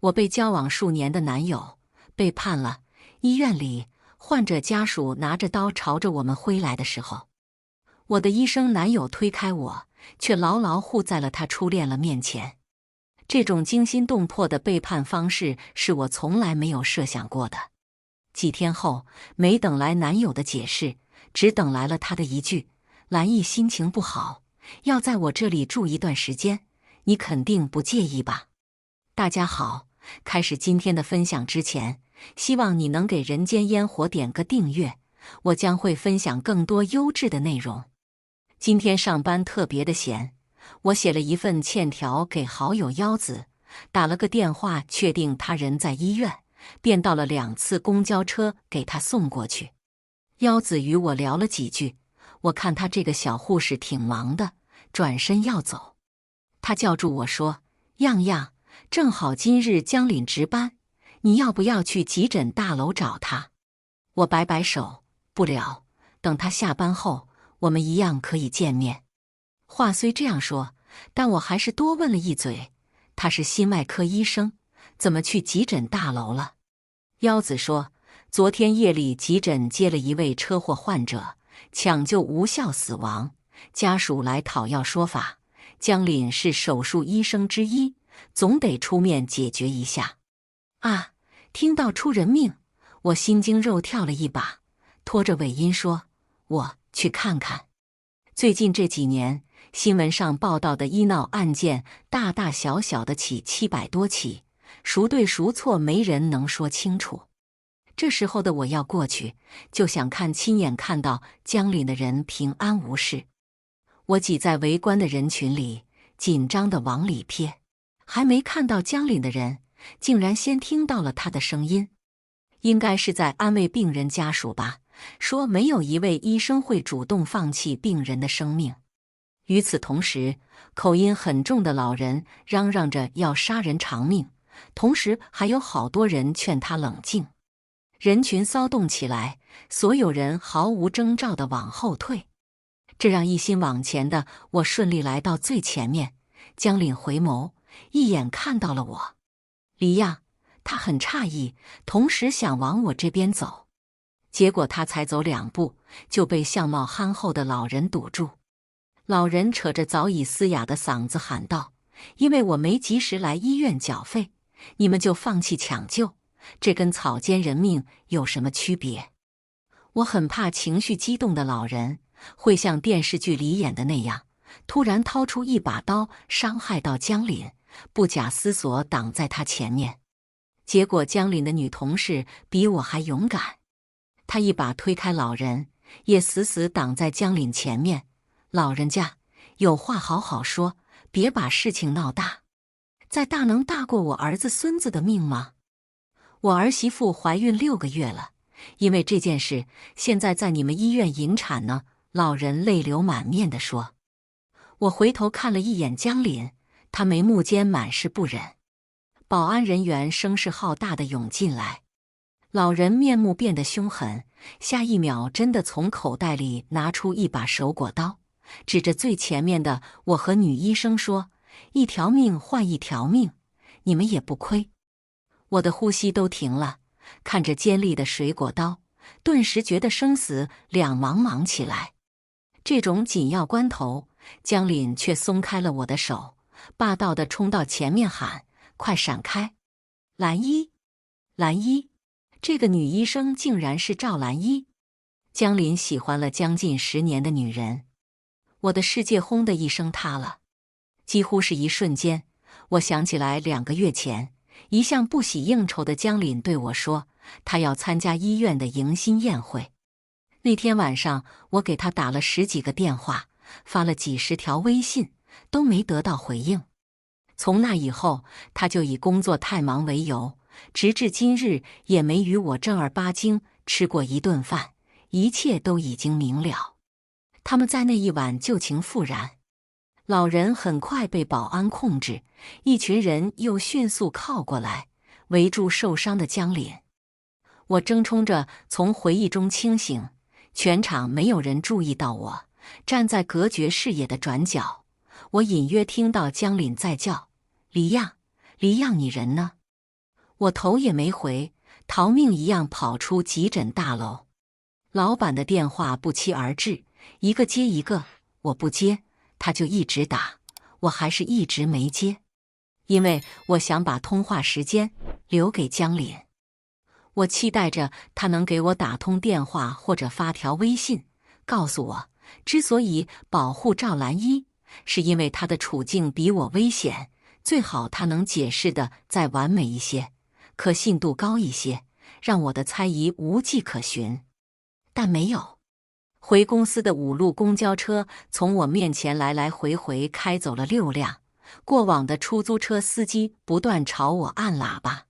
我被交往数年的男友背叛了。医院里，患者家属拿着刀朝着我们挥来的时候，我的医生男友推开我，却牢牢护在了他初恋了面前。这种惊心动魄的背叛方式是我从来没有设想过的。几天后，没等来男友的解释，只等来了他的一句：“兰姨心情不好，要在我这里住一段时间，你肯定不介意吧？”大家好，开始今天的分享之前，希望你能给人间烟火点个订阅，我将会分享更多优质的内容。今天上班特别的闲，我写了一份欠条给好友腰子，打了个电话确定他人在医院，便到了2次公交车给他送过去。腰子与我聊了几句，我看他这个小护士挺忙的，转身要走。他叫住我说：“样样，正好今日江岭值班，你要不要去急诊大楼找他？”我摆摆手，不了，等他下班后，我们一样可以见面。话虽这样说，但我还是多问了一嘴，他是心外科医生，怎么去急诊大楼了？腰子说，昨天夜里急诊接了一位车祸患者，抢救无效死亡，家属来讨要说法，江岭是手术医生之一，总得出面解决一下。啊，听到出人命，我心惊肉跳了一把，拖着尾音说：“我去看看。”最近这几年，新闻上报道的医闹案件大大小小的起700多起，孰对孰错没人能说清楚。这时候的我要过去，就想亲眼看到江岭的人平安无事。我挤在围观的人群里，紧张地往里瞥，还没看到江岭的人，竟然先听到了他的声音。应该是在安慰病人家属吧，说没有一位医生会主动放弃病人的生命。与此同时，口音很重的老人嚷嚷着要杀人偿命，同时还有好多人劝他冷静。人群骚动起来，所有人毫无征兆地往后退，这让一心往前的我顺利来到最前面。江岭回眸，一眼看到了我。黎漾，他很诧异，同时想往我这边走，结果他才走2步，就被相貌憨厚的老人堵住。老人扯着早已嘶哑的嗓子喊道：“因为我没及时来医院缴费，你们就放弃抢救，这跟草菅人命有什么区别？”我很怕情绪激动的老人会像电视剧里演的那样，突然掏出一把刀伤害到江岭，不假思索挡在他前面。结果江岭的女同事比我还勇敢，她一把推开老人，也死死挡在江岭前面。老人家，有话好好说，别把事情闹大。再大能大过我儿子孙子的命吗？我儿媳妇怀孕6个月了，因为这件事，现在在你们医院引产呢。老人泪流满面地说。我回头看了一眼江岭，他眉目间满是不忍。保安人员声势浩大地涌进来，老人面目变得凶狠，下一秒真的从口袋里拿出一把手果刀，指着最前面的我和女医生说：“一条命换一条命，你们也不亏。”我的呼吸都停了，看着尖利的水果刀，顿时觉得生死两茫茫起来。这种紧要关头，江岭却松开了我的手，霸道地冲到前面喊：“快闪开！兰姨，兰姨！”这个女医生竟然是赵兰姨。江岭喜欢了将近10年的女人，我的世界轰的一声塌了。几乎是一瞬间，我想起来2个月前，一向不喜应酬的江岭对我说，他要参加医院的迎新宴会。那天晚上，我给他打了10几个电话，发了几10条微信，都没得到回应。从那以后，他就以工作太忙为由，直至今日也没与我正儿八经吃过一顿饭。一切都已经明了。他们在那一晚旧情复燃。老人很快被保安控制，一群人又迅速靠过来，围住受伤的江岭。我争冲着从回忆中清醒，全场没有人注意到我，站在隔绝视野的转角，我隐约听到江岭在叫：“黎漾，黎漾，你人呢？”我头也没回，逃命一样跑出急诊大楼。老板的电话不期而至，一个接一个，我不接，他就一直打，我还是一直没接，因为我想把通话时间留给江林。我期待着他能给我打通电话或者发条微信，告诉我之所以保护赵兰一，是因为他的处境比我危险，最好他能解释的再完美一些，可信度高一些，让我的猜疑无迹可寻。但没有。回公司的5路公交车从我面前来来回回开走了6辆，过往的出租车司机不断朝我按喇叭。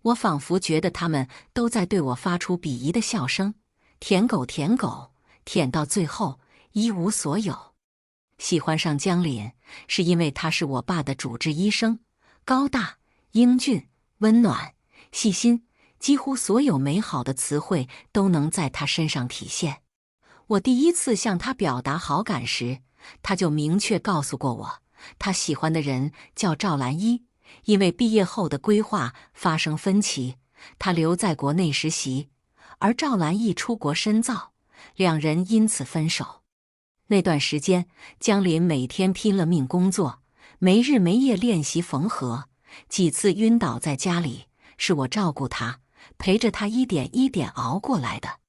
我仿佛觉得他们都在对我发出鄙夷的笑声，舔狗舔狗，舔到最后一无所有。喜欢上江林，是因为他是我爸的主治医生，高大、英俊、温暖、细心，几乎所有美好的词汇都能在他身上体现。我第一次向他表达好感时，他就明确告诉过我，他喜欢的人叫赵兰一，因为毕业后的规划发生分歧，他留在国内实习，而赵兰一出国深造，两人因此分手。那段时间，江林每天拼了命工作，没日没夜练习缝合，几次晕倒在家里，是我照顾他，陪着他一点一点熬过来的。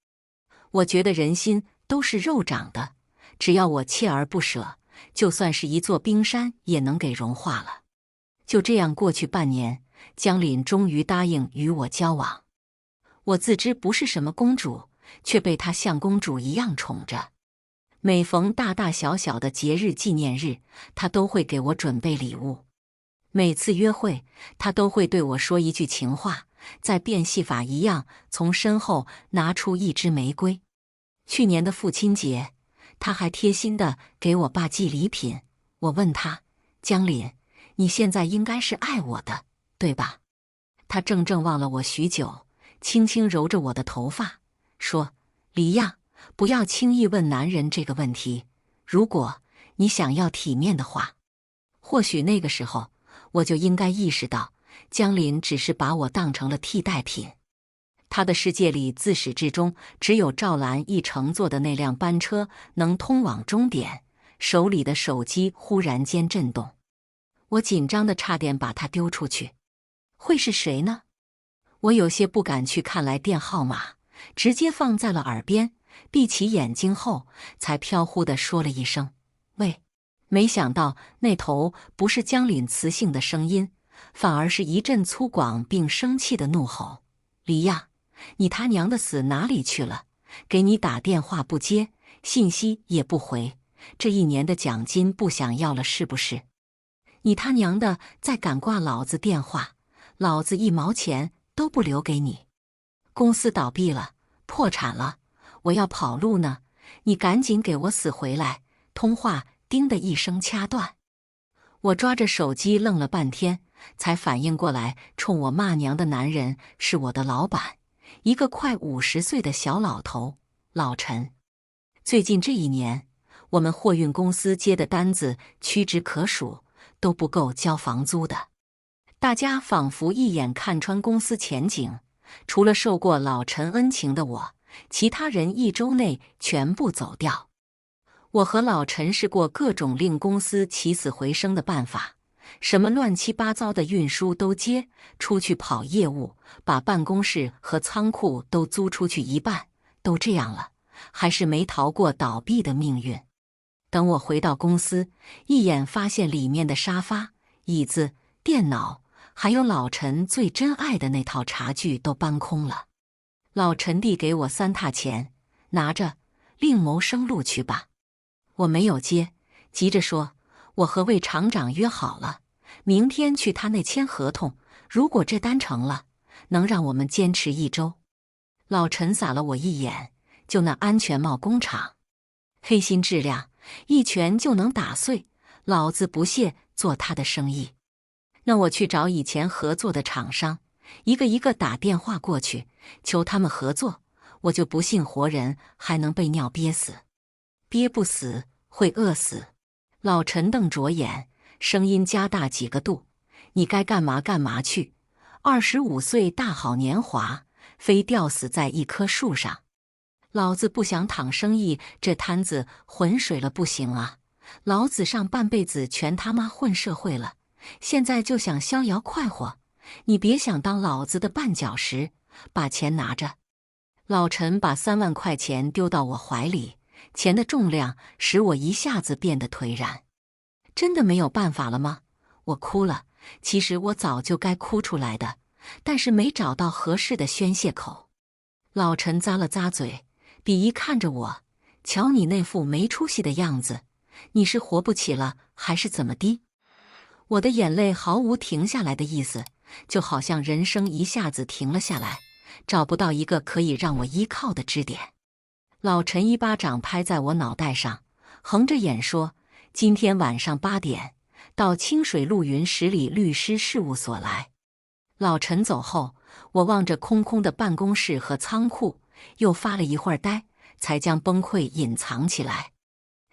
我觉得人心都是肉长的，只要我锲而不舍，就算是一座冰山也能给融化了。就这样过去半年，江林终于答应与我交往。我自知不是什么公主，却被她像公主一样宠着。每逢大大小小的节日纪念日，她都会给我准备礼物。每次约会，她都会对我说一句情话，再变戏法一样从身后拿出一支玫瑰。去年的父亲节，她还贴心地给我爸寄礼品。我问她，江林，你现在应该是爱我的，对吧？她怔怔望了我许久，轻轻揉着我的头发，说，黎漾，不要轻易问男人这个问题，如果你想要体面的话。或许那个时候，我就应该意识到，江林只是把我当成了替代品。他的世界里自始至终只有赵兰一乘坐的那辆班车能通往终点。手里的手机忽然间震动，我紧张的差点把它丢出去。会是谁呢？我有些不敢去看来电号码，直接放在了耳边，闭起眼睛后才飘忽地说了一声喂。没想到那头不是江林磁性的声音，反而是一阵粗犷并生气的怒吼，黎漾，你他娘的死哪里去了？给你打电话不接，信息也不回，这1年的奖金不想要了是不是？你他娘的再敢挂老子电话，老子1毛钱都不留给你。公司倒闭了，破产了，我要跑路呢，你赶紧给我死回来。通话叮的一声掐断。我抓着手机愣了半天，才反应过来，冲我骂娘的男人是我的老板，一个快50岁的小老头，老陈。最近这1年，我们货运公司接的单子屈指可数，都不够交房租的。大家仿佛一眼看穿公司前景，除了受过老陈恩情的我，其他人1周内全部走掉。我和老陈试过各种令公司起死回生的办法，什么乱七八糟的运输都接，出去跑业务，把办公室和仓库都租出去一半，都这样了，还是没逃过倒闭的命运。等我回到公司，一眼发现里面的沙发、椅子、电脑，还有老陈最珍爱的那套茶具都搬空了。老陈递给我3沓钱，拿着，另谋生路去吧。我没有接，急着说，我和魏厂长约好了，明天去他那签合同，如果这单成了，能让我们坚持1周。老陈撒了我一眼，就那安全帽工厂，黑心质量，一拳就能打碎，老子不屑做他的生意。那我去找以前合作的厂商，一个一个打电话过去，求他们合作，我就不信活人还能被尿憋死。憋不死，会饿死。老陈瞪着眼，声音加大几个度，你该干嘛干嘛去， 25岁大好年华，非吊死在一棵树上。老子不想躺生意这摊子浑水了不行啊！老子上半辈子全他妈混社会了，现在就想逍遥快活。你别想当老子的绊脚石，把钱拿着。老陈把3万块钱丢到我怀里，钱的重量使我一下子变得颓然。真的没有办法了吗？我哭了。其实我早就该哭出来的，但是没找到合适的宣泄口。老陈咂了咂嘴，鄙夷看着我，瞧你那副没出息的样子，你是活不起了还是怎么的？我的眼泪毫无停下来的意思，就好像人生一下子停了下来，找不到一个可以让我依靠的支点。老陈一巴掌拍在我脑袋上，横着眼说：今天晚上8点到清水路云10里律师事务所来。老陈走后，我望着空空的办公室和仓库，又发了一会儿呆，才将崩溃隐藏起来。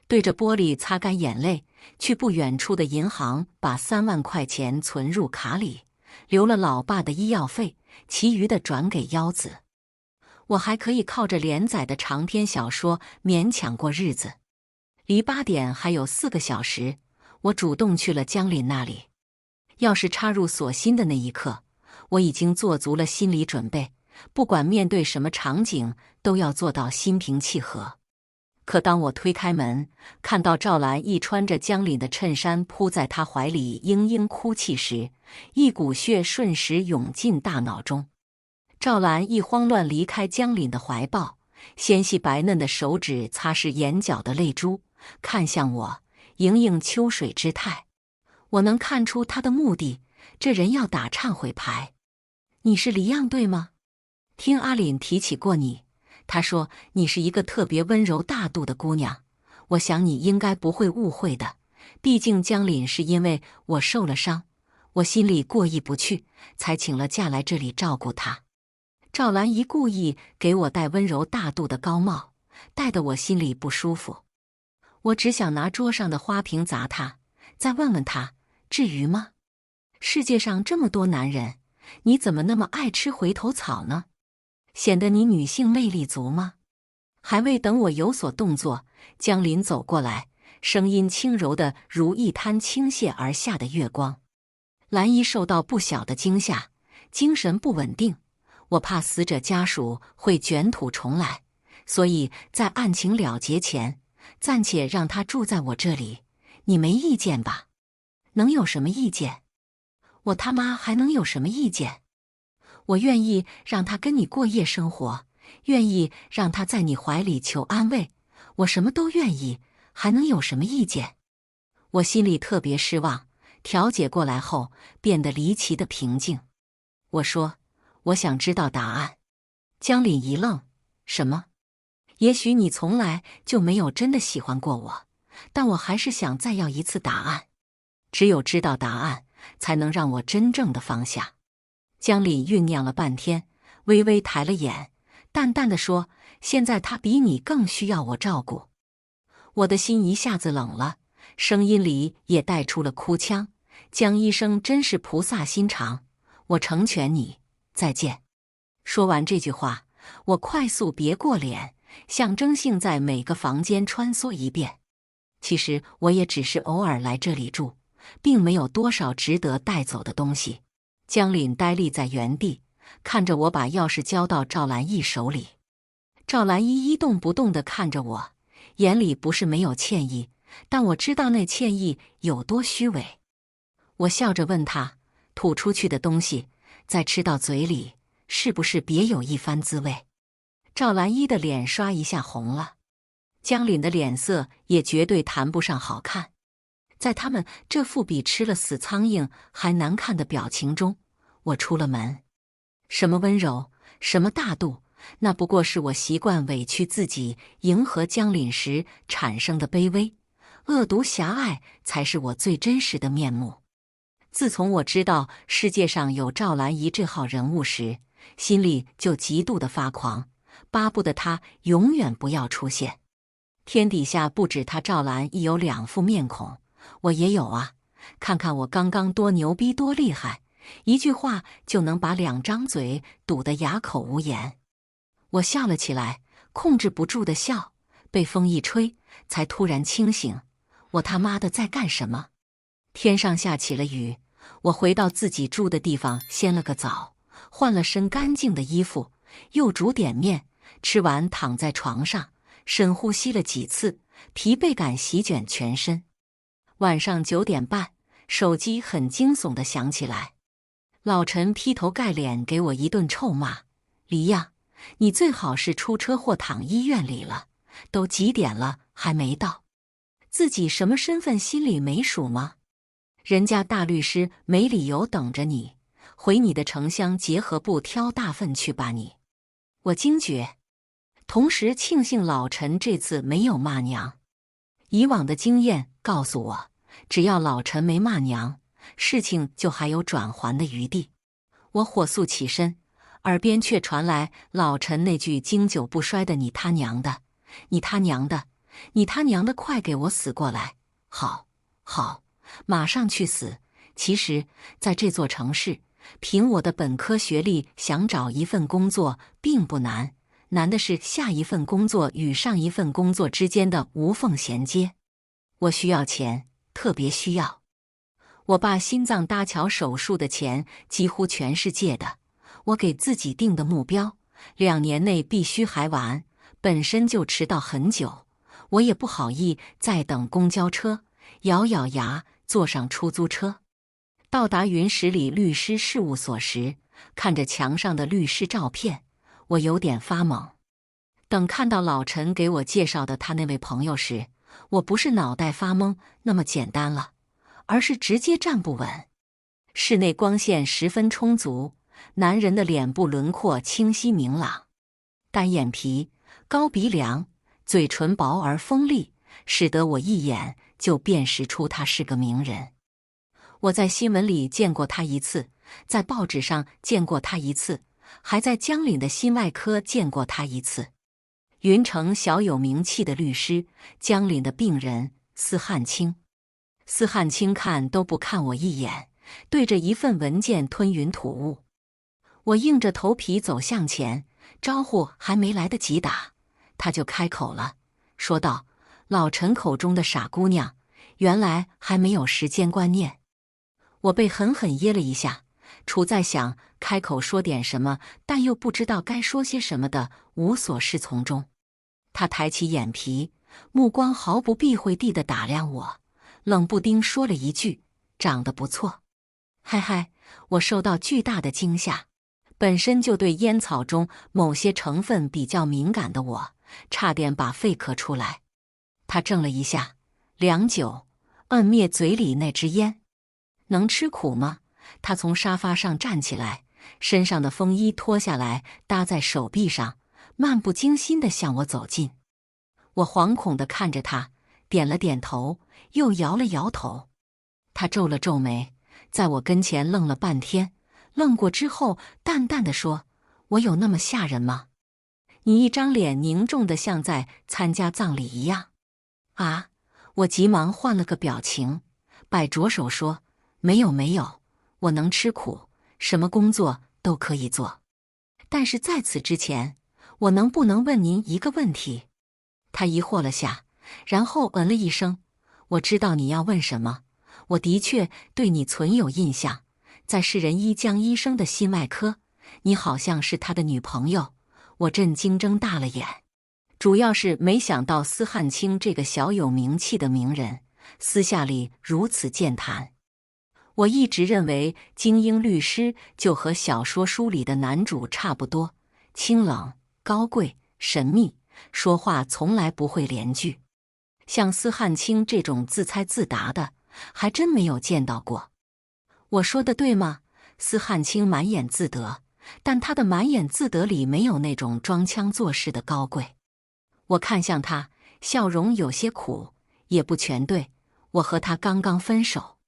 对着玻璃擦干眼泪，去不远处的银行把3万块钱存入卡里，留了老爸的医药费，其余的转给腰子。我还可以靠着连载的长篇小说勉强过日子。离8点还有4个小时，我主动去了江林那里。钥匙插入锁芯的那一刻，我已经做足了心理准备，不管面对什么场景，都要做到心平气和。可当我推开门，看到赵兰一穿着江林的衬衫扑在他怀里嘤嘤哭泣时，一股血瞬时涌进大脑中。赵兰一慌乱离开江林的怀抱，纤细白嫩的手指擦拭眼角的泪珠，看向我，盈盈秋水之态。我能看出他的目的，这人要打忏悔牌。你是黎漾对吗？听阿凛提起过你，他说你是一个特别温柔大度的姑娘，我想你应该不会误会的，毕竟江凛是因为我受了伤，我心里过意不去，才请了假来这里照顾她。赵兰一故意给我戴温柔大度的高帽，戴得我心里不舒服。我只想拿桌上的花瓶砸他，再问问他，至于吗？世界上这么多男人，你怎么那么爱吃回头草呢？显得你女性魅力足吗？还未等我有所动作，江林走过来，声音轻柔的如一滩倾泻而下的月光。兰姨受到不小的惊吓，精神不稳定，我怕死者家属会卷土重来，所以在案情了结前，暂且让她住在我这里，你没意见吧？能有什么意见？我他妈还能有什么意见？我愿意让他跟你过夜生活，愿意让他在你怀里求安慰，我什么都愿意，还能有什么意见？我心里特别失望，调节过来后变得离奇的平静。我说，我想知道答案。江凛一愣，什么？也许你从来就没有真的喜欢过我，但我还是想再要一次答案。只有知道答案，才能让我真正的放下。江凛酝酿了半天，微微抬了眼，淡淡的说，现在他比你更需要我照顾。我的心一下子冷了，声音里也带出了哭腔。江医生真是菩萨心肠，我成全你，再见。说完这句话，我快速别过脸，象征性在每个房间穿梭一遍。其实我也只是偶尔来这里住，并没有多少值得带走的东西。江凛呆立在原地，看着我把钥匙交到赵兰义手里。赵兰义一动不动地看着我，眼里不是没有歉意，但我知道那歉意有多虚伪。我笑着问他，吐出去的东西再吃到嘴里，是不是别有一番滋味？赵兰一的脸刷一下红了，江凛的脸色也绝对谈不上好看。在他们这副比吃了死苍蝇还难看的表情中，我出了门。什么温柔，什么大度，那不过是我习惯委屈自己迎合江凛时产生的卑微。恶毒狭隘才是我最真实的面目。自从我知道世界上有赵兰仪这号人物时，心里就极度的发狂，巴不得他永远不要出现。天底下不止他赵兰仪有2副面孔，我也有啊，看看我刚刚多牛逼多厉害，一句话就能把2张嘴堵得哑口无言。我笑了起来，控制不住的笑，被风一吹，才突然清醒。我他妈的在干什么？天上下起了雨，我回到自己住的地方，先了个澡，换了身干净的衣服，又煮点面，吃完躺在床上，深呼吸了几次，疲惫感席卷全身。晚上9点半，手机很惊悚地响起来，老陈劈头盖脸给我一顿臭骂：“黎呀，你最好是出车祸躺医院里了，都几点了还没到？自己什么身份心里没数吗？人家大律师没理由等着你，回你的城乡结合部挑大粪去吧你！”我惊觉，同时庆幸老陈这次没有骂娘。以往的经验告诉我，只要老陈没骂娘，事情就还有转圜的余地。我火速起身，耳边却传来老陈那句经久不衰的“你他娘的，你他娘的，你他娘的，快给我死过来！好，好，马上去死！”其实，在这座城市，凭我的本科学历想找一份工作并不难，难的是下一份工作与上一份工作之间的无缝衔接。我需要钱，特别需要。我爸心脏搭桥手术的钱几乎全是借的，我给自己定的目标，2年内必须还完，本身就迟到很久，我也不好意再等公交车，咬咬牙坐上出租车。到达云十里律师事务所时，看着墙上的律师照片，我有点发懵。等看到老陈给我介绍的他那位朋友时，我不是脑袋发懵那么简单了，而是直接站不稳。室内光线十分充足，男人的脸部轮廓清晰明朗，单眼皮、高鼻梁，嘴唇薄而锋利，使得我一眼就辨识出他是个名人。我在新闻里见过他一次，在报纸上见过他一次，还在江岭的心外科见过他一次。云城小有名气的律师，江岭的病人司汉卿。司汉卿看都不看我一眼，对着一份文件吞云吐雾。我硬着头皮走向前，招呼还没来得及打，他就开口了，说道：“老陈口中的傻姑娘，原来还没有时间观念。”我被狠狠噎了一下，处在想开口说点什么，但又不知道该说些什么的无所适从中。他抬起眼皮，目光毫不避讳地打量我，冷不丁说了一句：“长得不错。”嗨嗨，我受到巨大的惊吓。本身就对烟草中某些成分比较敏感的我，差点把肺咳出来。他怔了一下，良久，摁灭嘴里那支烟。能吃苦吗？他从沙发上站起来，身上的风衣脱下来搭在手臂上，漫不经心地向我走近。我惶恐地看着他，点了点头，又摇了摇头。他皱了皱眉，在我跟前愣了半天，愣过之后淡淡地说：“我有那么吓人吗？你一张脸凝重得像在参加葬礼一样。”啊！我急忙换了个表情，摆着手说：“没有没有，我能吃苦，什么工作都可以做。但是在此之前，我能不能问您一个问题？”他疑惑了下，然后嗯了一声：“我知道你要问什么，我的确对你存有印象，在市人医江医生的心外科，你好像是他的女朋友。”我震惊睁大了眼，主要是没想到司汉卿这个小有名气的名人，私下里如此健谈。我一直认为精英律师就和小说书里的男主差不多，清冷、高贵、神秘，说话从来不会连句。像司汉卿这种自猜自答的，还真没有见到过。我说的对吗？司汉卿满眼自得，但他的满眼自得里没有那种装腔作势的高贵。我看向他，笑容有些苦，也不全对，我和他刚刚分手。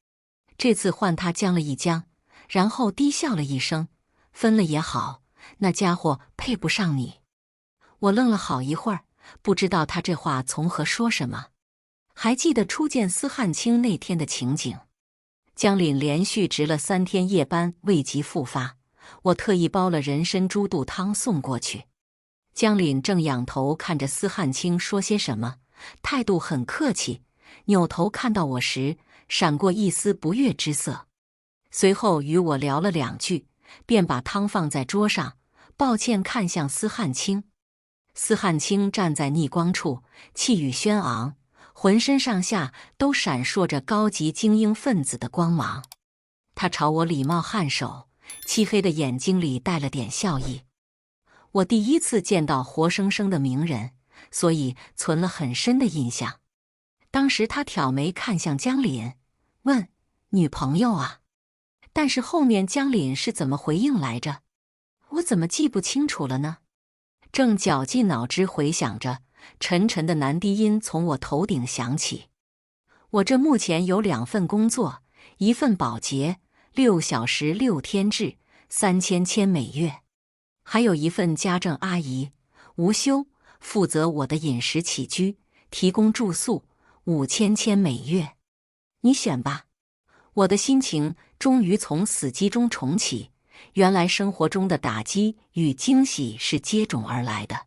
这次换他僵了一僵，然后低笑了一声：“分了也好，那家伙配不上你。”我愣了好一会儿，不知道他这话从何说什么。还记得初见司汉卿那天的情景，江岭连续值了3天夜班，未及复发，我特意煲了人参猪肚汤送过去。江岭正仰头看着司汉卿说些什么，态度很客气，扭头看到我时，闪过一丝不悦之色。随后与我聊了2句，便把汤放在桌上，抱歉看向司汉卿。司汉卿站在逆光处，气宇轩昂，浑身上下都闪烁着高级精英分子的光芒。他朝我礼貌颔首，漆黑的眼睛里带了点笑意。我第一次见到活生生的名人，所以存了很深的印象。当时他挑眉看向江凛，问：“女朋友啊？”但是后面江凛是怎么回应来着？我怎么记不清楚了呢？正绞尽脑汁回想着，沉沉的男低音从我头顶响起。我这目前有2份工作，一份保洁，6小时6天制，3000千每月；还有一份家政阿姨，无休，负责我的饮食起居，提供住宿，5000千每月。你选吧。我的心情终于从死机中重启，原来生活中的打击与惊喜是接踵而来的。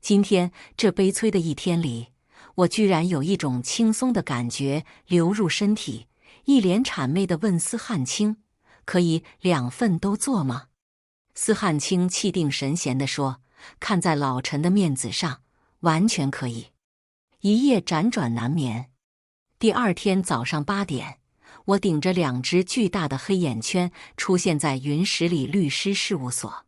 今天这悲催的一天里，我居然有一种轻松的感觉流入身体，一脸谄媚地问司汉卿：“可以2份都做吗？”司汉卿气定神闲地说：“看在老臣的面子上，完全可以。”一夜辗转难眠。第2天早上8点，我顶着2只巨大的黑眼圈出现在云十里律师事务所。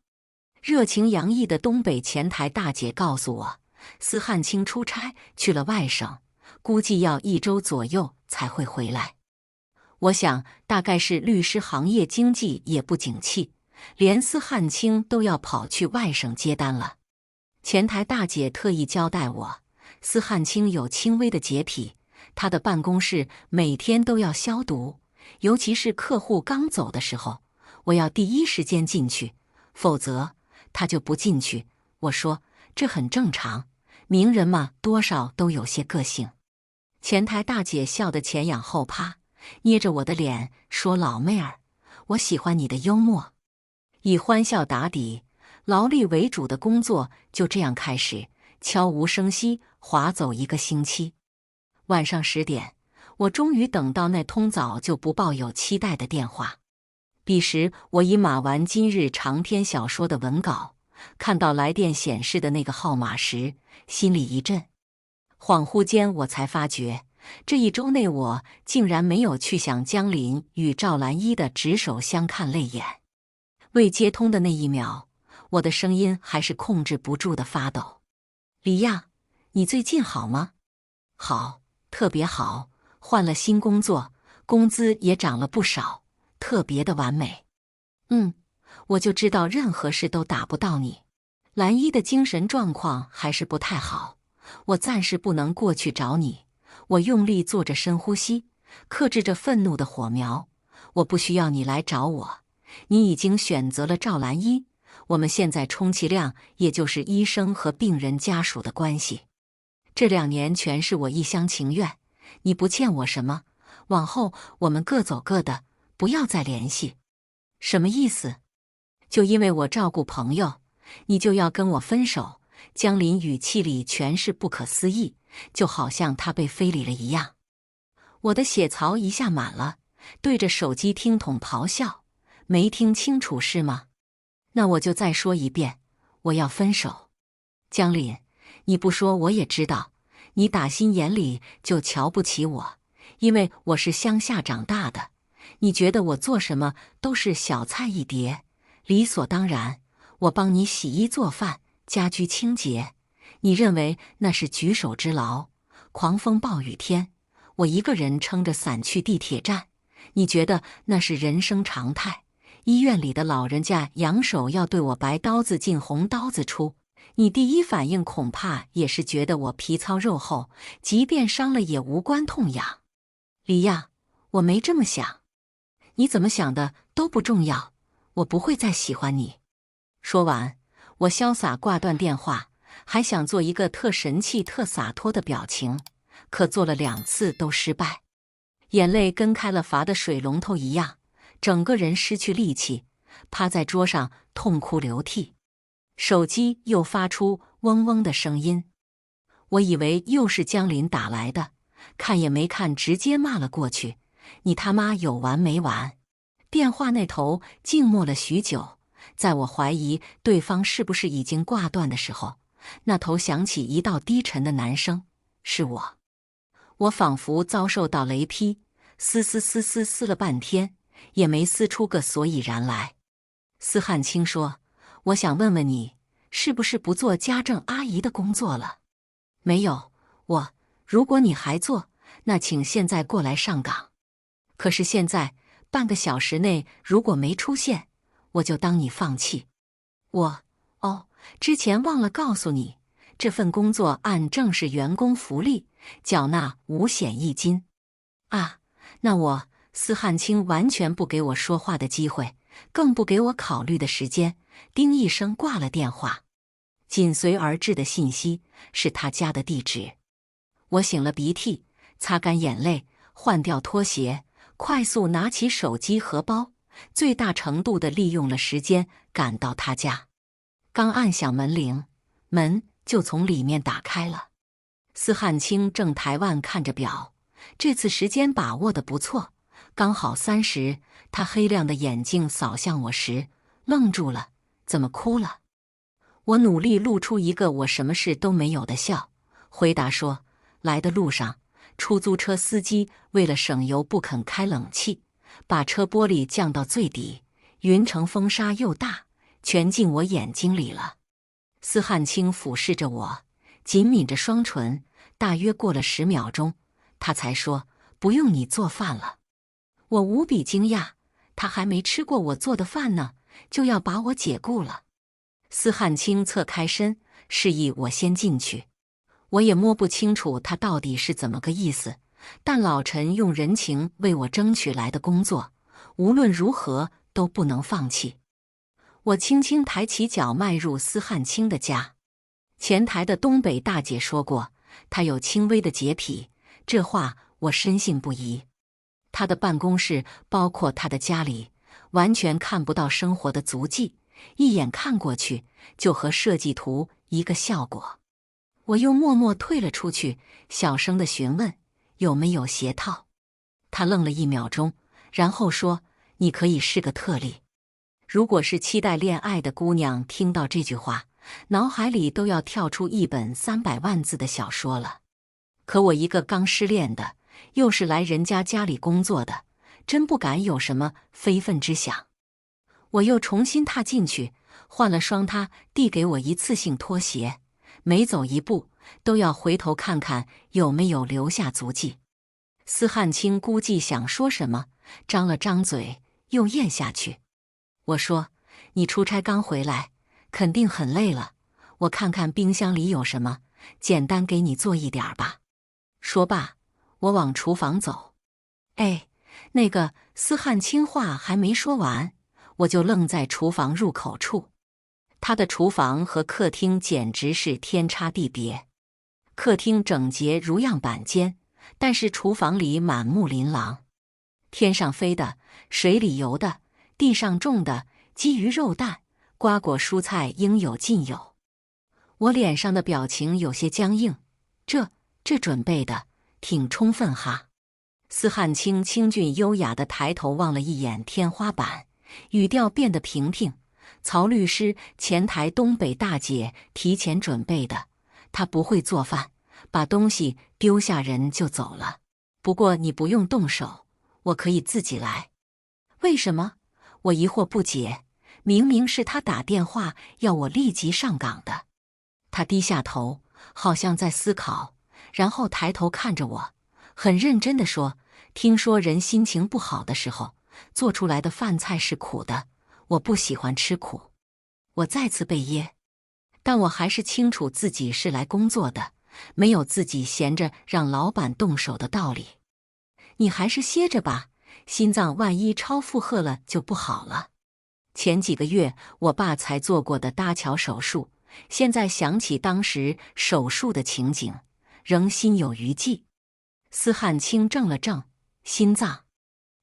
热情洋溢的东北前台大姐告诉我，司汉卿出差去了外省，估计要1周左右才会回来。我想大概是律师行业经济也不景气，连司汉卿都要跑去外省接单了。前台大姐特意交代我，司汉卿有轻微的洁癖，他的办公室每天都要消毒，尤其是客户刚走的时候，我要第一时间进去，否则他就不进去。我说这很正常，名人嘛，多少都有些个性。前台大姐笑得前仰后趴，捏着我的脸说：“老妹儿，我喜欢你的幽默。”以欢笑打底，劳力为主的工作就这样开始，悄无声息划走1个星期。晚上10点，我终于等到那通早就不抱有期待的电话。彼时我已码完今日长篇小说的文稿，看到来电显示的那个号码时，心里一震。恍惚间我才发觉，这1周内我竟然没有去想江林与赵兰一的执手相看泪眼。未接通的那1秒，我的声音还是控制不住的发抖。李亚，你最近好吗？好，特别好，换了新工作，工资也涨了不少，特别的完美。我就知道任何事都打不到你。兰一的精神状况还是不太好，我暂时不能过去找你。我用力做着深呼吸，克制着愤怒的火苗。我不需要你来找我，你已经选择了赵兰一，我们现在充其量也就是医生和病人家属的关系。这2年全是我一厢情愿，你不欠我什么，往后我们各走各的，不要再联系。什么意思？就因为我照顾朋友，你就要跟我分手？江林语气里全是不可思议，就好像他被非礼了一样。我的血槽一下满了，对着手机听筒咆哮：“没听清楚是吗？那我就再说一遍，我要分手。”江林，你不说我也知道，你打心眼里就瞧不起我，因为我是乡下长大的，你觉得我做什么都是小菜一碟，理所当然。我帮你洗衣做饭，家居清洁，你认为那是举手之劳。狂风暴雨天，我一个人撑着伞去地铁站，你觉得那是人生常态。医院里的老人家扬手要对我白刀子进红刀子出，你第一反应恐怕也是觉得我皮糙肉厚，即便伤了也无关痛痒。李亚，我没这么想，你怎么想的都不重要，我不会再喜欢你。说完，我潇洒挂断电话，还想做一个特神气特洒脱的表情，可做了2次都失败。眼泪跟开了阀的水龙头一样，整个人失去力气，趴在桌上痛哭流涕。手机又发出嗡嗡的声音，我以为又是江林打来的，看也没看，直接骂了过去：“你他妈有完没完？”电话那头静默了许久，在我怀疑对方是不是已经挂断的时候，那头响起一道低沉的男声：“是我。”我仿佛遭受到雷劈，撕了半天，也没撕出个所以然来。司汉卿说：“我想问问你，是不是不做家政阿姨的工作了？”“没有。”如果你还做，那请现在过来上岗。可是现在半个小时内如果没出现，我就当你放弃。之前忘了告诉你，这份工作按正式员工福利，缴纳5险1金。啊，那司汉卿完全不给我说话的机会，更不给我考虑的时间，叮一声挂了电话。紧随而至的信息是他家的地址。我擤了鼻涕，擦干眼泪，换掉拖鞋，快速拿起手机荷包，最大程度地利用了时间赶到他家。刚按响门铃，门就从里面打开了。司汉卿正抬腕看着表，这次时间把握得不错，刚好30。他黑亮的眼睛扫向我时，愣住了：“怎么哭了？”我努力露出一个我什么事都没有的笑，回答说：“来的路上，出租车司机为了省油不肯开冷气，把车玻璃降到最底，云层风沙又大，全进我眼睛里了。”司汉卿俯视着我，紧抿着双唇，大约过了10秒钟，他才说：“不用你做饭了。”我无比惊讶，他还没吃过我做的饭呢，就要把我解雇了。司汉卿侧开身，示意我先进去。我也摸不清楚他到底是怎么个意思，但老陈用人情为我争取来的工作，无论如何都不能放弃。我轻轻抬起脚迈入司汉卿的家。前台的东北大姐说过，他有轻微的洁癖，这话我深信不疑。他的办公室，包括他的家里，完全看不到生活的足迹，一眼看过去就和设计图一个效果。我又默默退了出去，小声地询问有没有鞋套。他愣了1秒钟，然后说：“你可以是个特例。”如果是期待恋爱的姑娘听到这句话，脑海里都要跳出一本300万字的小说了。可我一个刚失恋的，又是来人家家里工作的，真不敢有什么非分之想。我又重新踏进去，换了双他递给我一次性拖鞋，每走一步都要回头看看有没有留下足迹。司汉卿估计想说什么，张了张嘴，又咽下去。我说：“你出差刚回来，肯定很累了，我看看冰箱里有什么，简单给你做一点吧。”说罢，我往厨房走。那个司汉卿话还没说完，我就愣在厨房入口处。他的厨房和客厅简直是天差地别。客厅整洁如样板间，但是厨房里满目琳琅，天上飞的，水里游的，地上种的，鸡鱼肉蛋，瓜果蔬菜应有尽有。我脸上的表情有些僵硬，这准备的挺充分哈。司汉卿清俊优雅地抬头望了一眼天花板，语调变得平平。曹律师，前台东北大姐提前准备的，她不会做饭，把东西丢下人就走了。不过你不用动手，我可以自己来。为什么？我疑惑不解，明明是他打电话要我立即上岗的。他低下头，好像在思考，然后抬头看着我，很认真地说：“听说人心情不好的时候，做出来的饭菜是苦的，我不喜欢吃苦。”我再次被噎，但我还是清楚自己是来工作的，没有自己闲着让老板动手的道理。你还是歇着吧，心脏万一超负荷了就不好了。前几个月我爸才做过的搭桥手术，现在想起当时手术的情景，仍心有余悸。司汉卿怔了怔，心脏，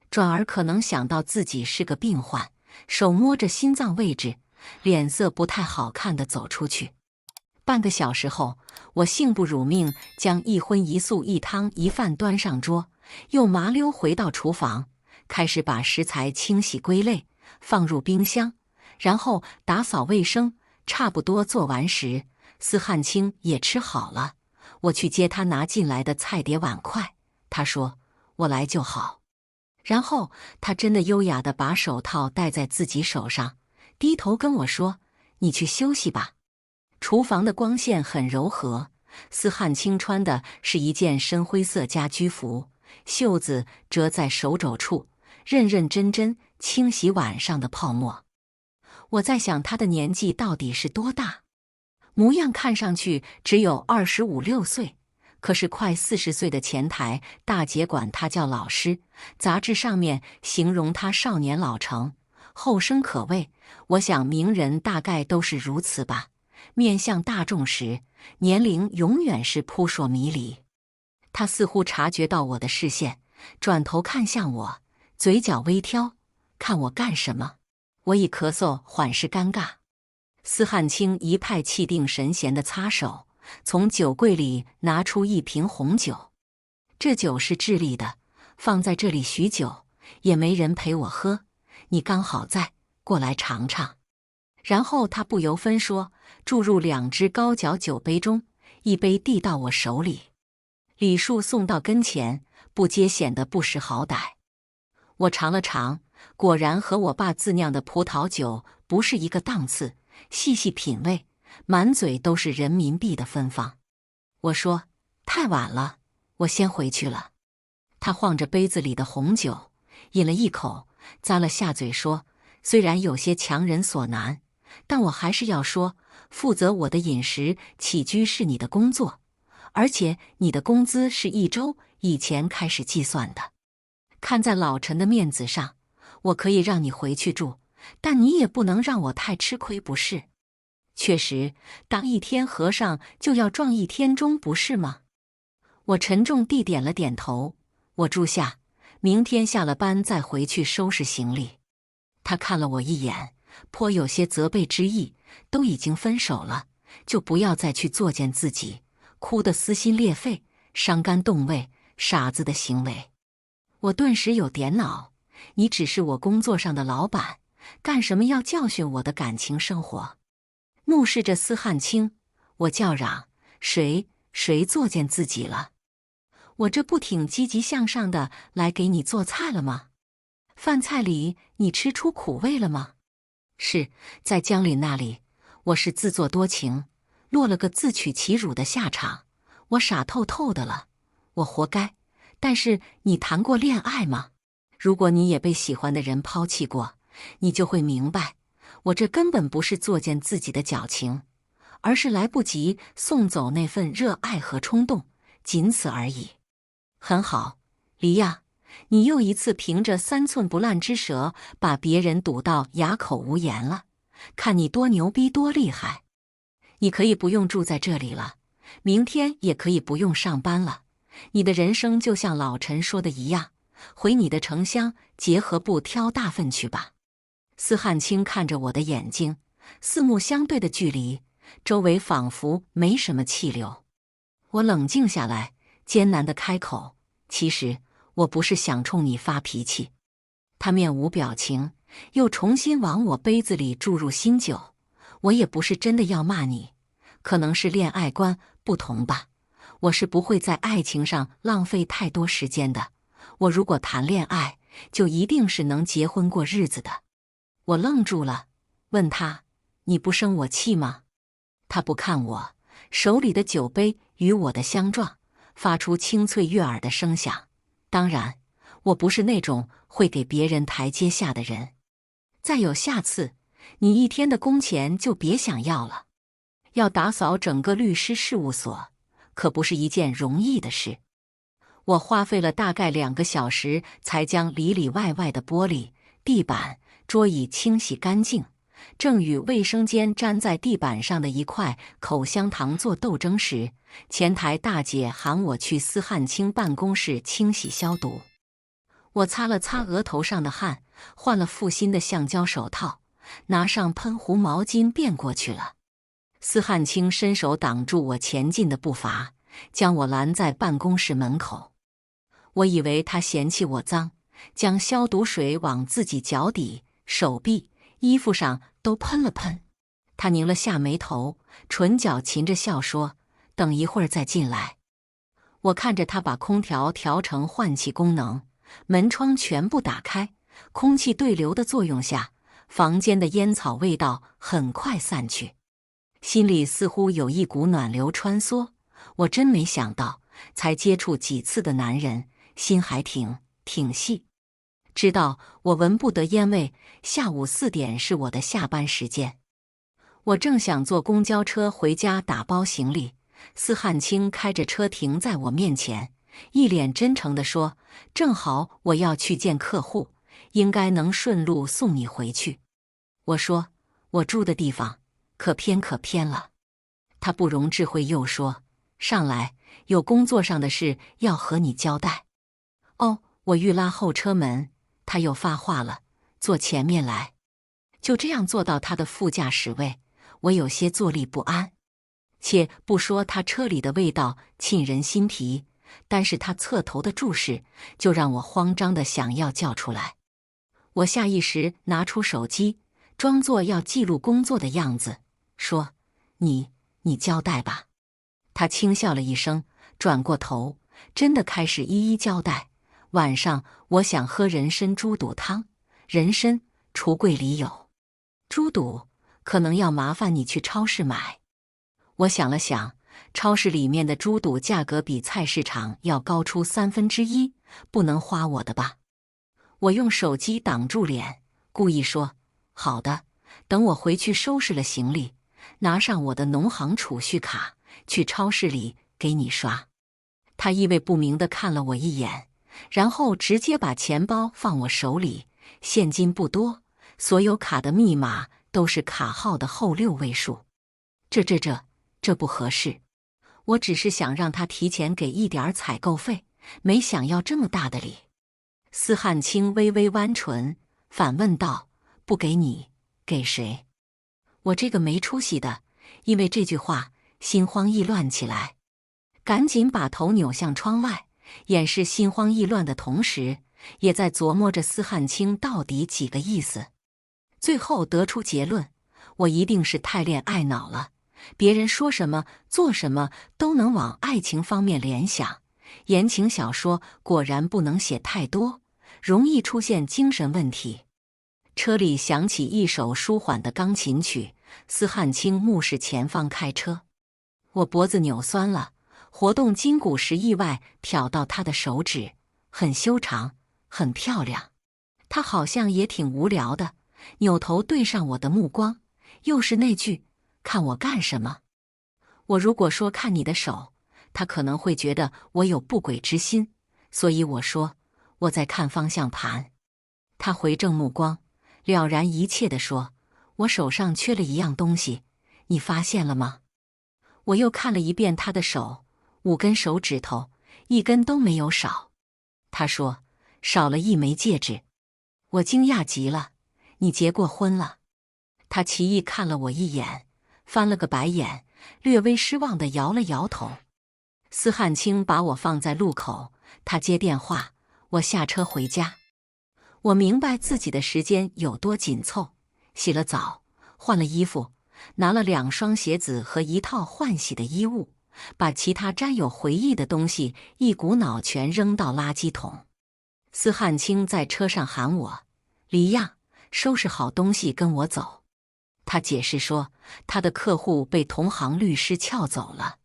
转而可能想到自己是个病患，手摸着心脏位置，脸色不太好看地走出去。半个小时后，我幸不辱命将一荤一素一汤一饭端上桌，又麻溜回到厨房，开始把食材清洗归类，放入冰箱，然后打扫卫生。差不多做完时，司汉卿也吃好了，我去接他拿进来的菜碟碗筷。他说：“我来就好。”然后他真的优雅地把手套戴在自己手上，低头跟我说：“你去休息吧。”厨房的光线很柔和，司汉卿穿的是一件深灰色家居服，袖子折在手肘处，认认真真清洗碗上的泡沫。我在想他的年纪到底是多大？模样看上去只有25、6岁，可是快40岁的前台大姐管他叫老师，杂志上面形容他少年老成，后生可畏。我想名人大概都是如此吧。面向大众时，年龄永远是扑朔迷离。他似乎察觉到我的视线，转头看向我，嘴角微挑，看我干什么？我一咳嗽缓是尴尬。司汉卿一派气定神闲地擦手，从酒柜里拿出一瓶红酒。这酒是智利的，放在这里许久，也没人陪我喝，你刚好在，过来尝尝。然后他不由分说，注入2只高脚酒杯中，一杯递到我手里。礼数送到跟前，不接显得不识好歹。我尝了尝，果然和我爸自酿的葡萄酒不是一个档次，细细品味，满嘴都是人民币的芬芳。我说：“太晚了，我先回去了。”他晃着杯子里的红酒，饮了一口，咂了下嘴说：“虽然有些强人所难，但我还是要说，负责我的饮食起居是你的工作，而且你的工资是1周以前开始计算的。看在老陈的面子上，我可以让你回去住，但你也不能让我太吃亏，不是？确实，当一天和尚就要撞一天钟，不是吗？”我沉重地点了点头。我住下，明天下了班再回去收拾行李。他看了我一眼，颇有些责备之意。都已经分手了，就不要再去作践自己，哭得撕心裂肺、伤肝动胃、傻子的行为。我顿时有点恼，你只是我工作上的老板，干什么要教训我的感情生活？怒视着司汉卿，我叫嚷：“谁作践自己了？我这不挺积极向上的来给你做菜了吗？饭菜里你吃出苦味了吗？是在江林那里，我是自作多情，落了个自取其辱的下场。我傻透透的了，我活该。但是你谈过恋爱吗？如果你也被喜欢的人抛弃过，你就会明白，我这根本不是作践自己的矫情，而是来不及送走那份热爱和冲动，仅此而已。很好，黎亚，你又一次凭着3寸不烂之舌把别人堵到哑口无言了，看你多牛逼多厉害。你可以不用住在这里了，明天也可以不用上班了，你的人生就像老陈说的一样，回你的城乡结合部挑大粪去吧。司汉卿看着我的眼睛，四目相对的距离，周围仿佛没什么气流。我冷静下来，艰难地开口：“其实我不是想冲你发脾气。”他面无表情，又重新往我杯子里注入新酒。我也不是真的要骂你，可能是恋爱观不同吧。我是不会在爱情上浪费太多时间的。我如果谈恋爱，就一定是能结婚过日子的。我愣住了，问他：“你不生我气吗？”他不看我，手里的酒杯与我的相撞，发出清脆悦耳的声响。当然，我不是那种会给别人台阶下的人。再有下次，你一天的工钱就别想要了。要打扫整个律师事务所，可不是一件容易的事。我花费了大概2个小时，才将里里外外的玻璃、地板、桌椅清洗干净，正与卫生间粘在地板上的一块口香糖做斗争时，前台大姐喊我去司汉卿办公室清洗消毒。我擦了擦额头上的汗，换了副新的橡胶手套，拿上喷壶毛巾便过去了。司汉卿伸手挡住我前进的步伐，将我拦在办公室门口。我以为他嫌弃我脏，将消毒水往自己脚底、手臂、衣服上都喷了喷。他拧了下眉头，唇角噙着笑说：“等一会儿再进来。”我看着他把空调调成换气功能，门窗全部打开，空气对流的作用下，房间的烟草味道很快散去，心里似乎有一股暖流穿梭。我真没想到，才接触几次的男人，心还挺细。知道我闻不得烟味，下午4点是我的下班时间。我正想坐公交车回家打包行李，司汉卿开着车停在我面前，一脸真诚地说：“正好我要去见客户，应该能顺路送你回去。”我说：“我住的地方可偏了。”他不容置喙又说：“上来，有工作上的事要和你交代。”哦，我欲拉后车门，他又发话了：“坐前面来。”就这样坐到他的副驾驶位，我有些坐立不安。且不说他车里的味道沁人心脾，单是他侧头的注视，就让我慌张的想要叫出来。我下意识拿出手机，装作要记录工作的样子，说：“你交代吧。”他轻笑了一声，转过头，真的开始一一交代。晚上我想喝人参猪肚汤，人参橱柜里有，猪肚可能要麻烦你去超市买。我想了想，超市里面的猪肚价格比菜市场要高出1/3，不能花我的吧？我用手机挡住脸，故意说：“好的，等我回去收拾了行李，拿上我的农行储蓄卡，去超市里给你刷。”他意味不明地看了我一眼，然后直接把钱包放我手里，现金不多，所有卡的密码都是卡号的后6位数。这不合适。我只是想让他提前给一点采购费，没想要这么大的礼。司汉卿微微弯唇，反问道：“不给你，给谁？”我这个没出息的，因为这句话心慌意乱起来，赶紧把头扭向窗外，掩饰心慌意乱的同时，也在琢磨着司汉卿到底几个意思。最后得出结论，我一定是太恋爱脑了，别人说什么做什么都能往爱情方面联想。言情小说果然不能写太多，容易出现精神问题。车里响起一首舒缓的钢琴曲，司汉卿目视前方开车。我脖子扭酸了，活动筋骨时意外瞟到他的手指，很修长，很漂亮。他好像也挺无聊的，扭头对上我的目光，又是那句：“看我干什么？”我如果说看你的手，他可能会觉得我有不轨之心，所以我说我在看方向盘。他回正目光，了然一切地说：“我手上缺了一样东西，你发现了吗？”我又看了一遍他的手，5根手指头，一根都没有少。他说：“少了一枚戒指。”我惊讶极了：“你结过婚了？”他奇异看了我一眼，翻了个白眼，略微失望地摇了摇头。司汉卿把我放在路口，他接电话，我下车回家。我明白自己的时间有多紧凑，洗了澡，换了衣服，拿了2双鞋子和一套换洗的衣物，把其他沾有回忆的东西一股脑全扔到垃圾桶。司汉卿在车上喊我：“黎漾，收拾好东西跟我走。”他解释说，他的客户被同行律师撬走了。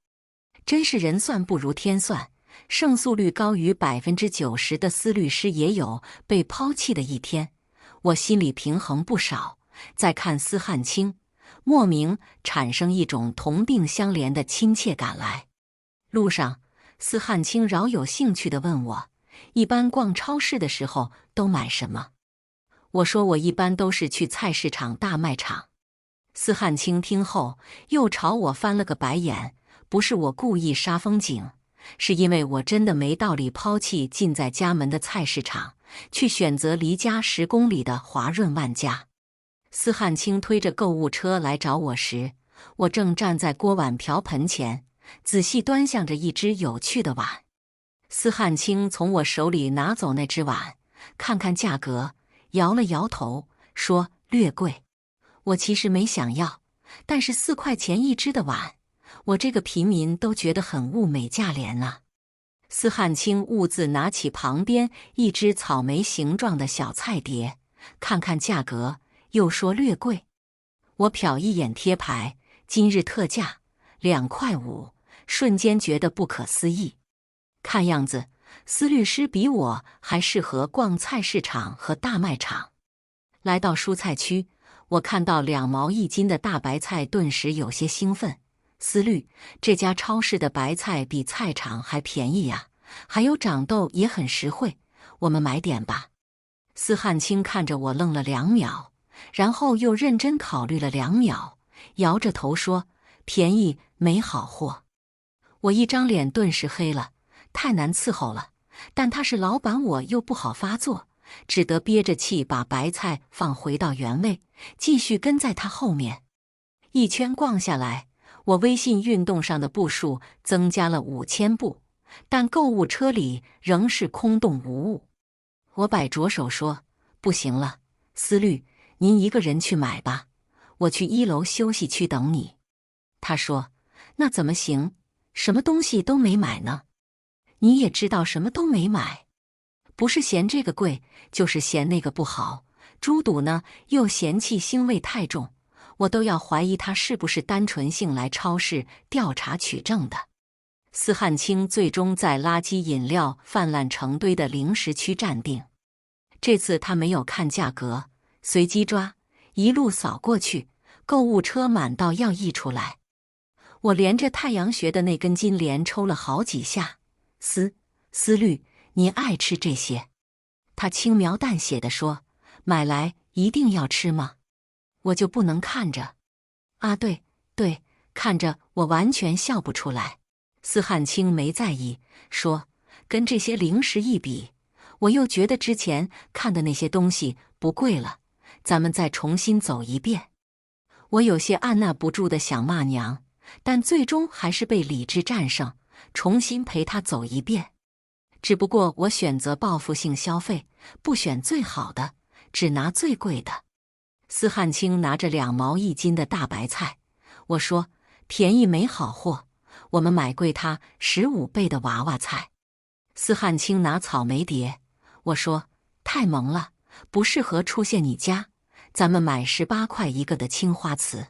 真是人算不如天算，胜诉率高于90%的司律师也有被抛弃的一天。我心里平衡不少，再看司汉卿，莫名产生一种同病相怜的亲切感来。路上，司汉卿饶有兴趣地问我，一般逛超市的时候都买什么？我说我一般都是去菜市场大卖场。司汉卿听后，又朝我翻了个白眼。不是我故意杀风景，是因为我真的没道理抛弃近在家门的菜市场，去选择离家10公里的华润万家。司汉卿推着购物车来找我时，我正站在锅碗瓢盆前，仔细端详着一只有趣的碗。司汉卿从我手里拿走那只碗，看看价格，摇了摇头，说略贵。我其实没想要，但是4块钱一只的碗，我这个平民都觉得很物美价廉啊。司汉卿兀自拿起旁边一只草莓形状的小菜碟，看看价格，又说略贵。我瞟一眼贴牌，今日特价2块5，瞬间觉得不可思议。看样子，司律师比我还适合逛菜市场和大卖场。来到蔬菜区，我看到2毛1斤的大白菜，顿时有些兴奋。司律，这家超市的白菜比菜场还便宜呀，还有长豆也很实惠，我们买点吧。司汉卿看着我愣了2秒，然后又认真考虑了2秒，摇着头说：“便宜没好货。”我一张脸顿时黑了，太难伺候了。但他是老板，我又不好发作，只得憋着气把白菜放回到原位，继续跟在他后面。一圈逛下来，我微信运动上的步数增加了5000步，但购物车里仍是空洞无物。我摆着手说：“不行了，司律，您一个人去买吧，我去1楼休息区等你。”他说：“那怎么行？什么东西都没买呢？你也知道什么都没买，不是嫌这个贵，就是嫌那个不好。猪肚呢，又嫌弃腥味太重，我都要怀疑他是不是单纯性来超市调查取证的。”司汉卿最终在垃圾饮料泛滥成堆的零食区站定。这次他没有看价格，随机抓，一路扫过去，购物车满到要溢出来。我连着太阳穴的那根金莲抽了好几下。司律，您爱吃这些？他轻描淡写地说：“买来一定要吃吗？”我就不能看着？啊，对，看着我完全笑不出来。司汉卿没在意，说：“跟这些零食一比，我又觉得之前看的那些东西不贵了，咱们再重新走一遍。”我有些按捺不住的想骂娘，但最终还是被理智战胜，重新陪他走一遍。只不过我选择报复性消费，不选最好的，只拿最贵的。司汉卿拿着2毛1斤的大白菜，我说：“便宜没好货，我们买贵它15倍的娃娃菜。”司汉卿拿草莓碟，我说：“太萌了，不适合出现你家，咱们买18块一个的青花瓷。”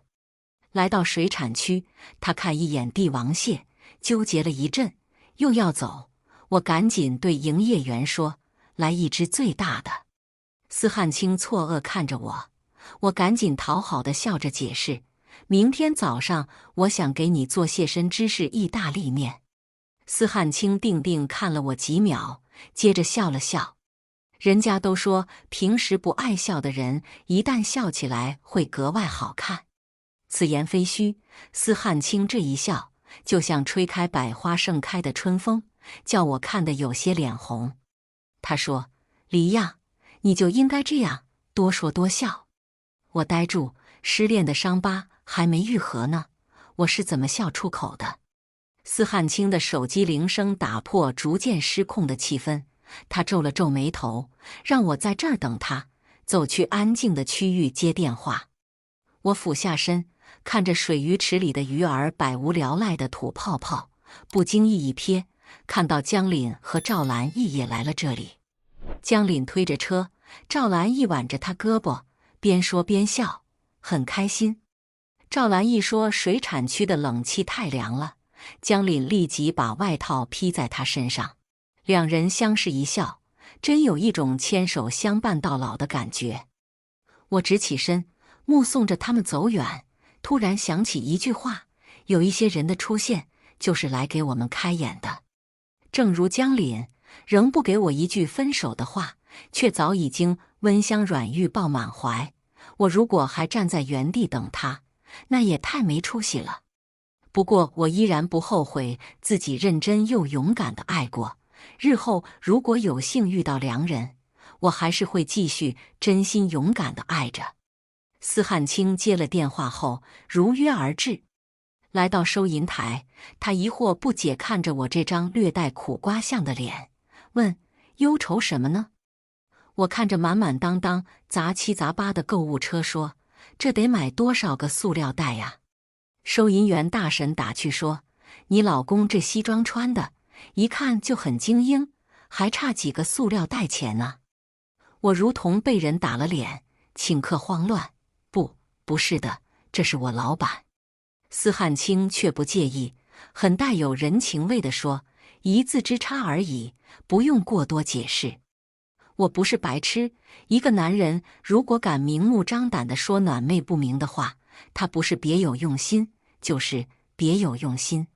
来到水产区，他看一眼帝王蟹，纠结了一阵，又要走。我赶紧对营业员说：“来一只最大的。”司汉卿错愕看着我，我赶紧讨好的笑着解释：“明天早上我想给你做蟹身芝士意大利面。”司汉卿定定看了我几秒，接着笑了笑。人家都说平时不爱笑的人，一旦笑起来会格外好看。此言非虚，司汉卿这一笑，就像吹开百花盛开的春风，叫我看得有些脸红。他说：“黎亚，你就应该这样，多说多笑。”我呆住，失恋的伤疤还没愈合呢，我是怎么笑出口的？司汉卿的手机铃声打破逐渐失控的气氛，他皱了皱眉头，让我在这儿等他，走去安静的区域接电话。我俯下身，看着水鱼池里的鱼儿百无聊赖的吐泡泡，不经意一瞥，看到江凛和赵兰义也来了这里。江凛推着车，赵兰义挽着他胳膊，边说边笑，很开心。赵兰义说水产区的冷气太凉了，江凛立即把外套披在他身上，两人相视一笑，真有一种牵手相伴到老的感觉。我直起身，目送着他们走远，突然想起一句话：有一些人的出现，就是来给我们开眼的。正如江凛仍不给我一句分手的话，却早已经温香软玉抱满怀。我如果还站在原地等他，那也太没出息了。不过我依然不后悔自己认真又勇敢地爱过。日后如果有幸遇到良人，我还是会继续真心勇敢地爱着。司汉卿接了电话后，如约而至。来到收银台，他疑惑不解看着我这张略带苦瓜相的脸，问：忧愁什么呢？我看着满满当当、杂七杂八的购物车说：这得买多少个塑料袋呀？收银员大神打趣说：你老公这西装穿的，一看就很精英，还差几个塑料袋钱呢？我如同被人打了脸，顷刻慌乱。不是的，这是我老板。司汉卿却不介意，很带有人情味地说：一字之差而已，不用过多解释。我不是白痴，一个男人如果敢明目张胆地说暖昧不明的话，他不是别有用心，就是别有用心。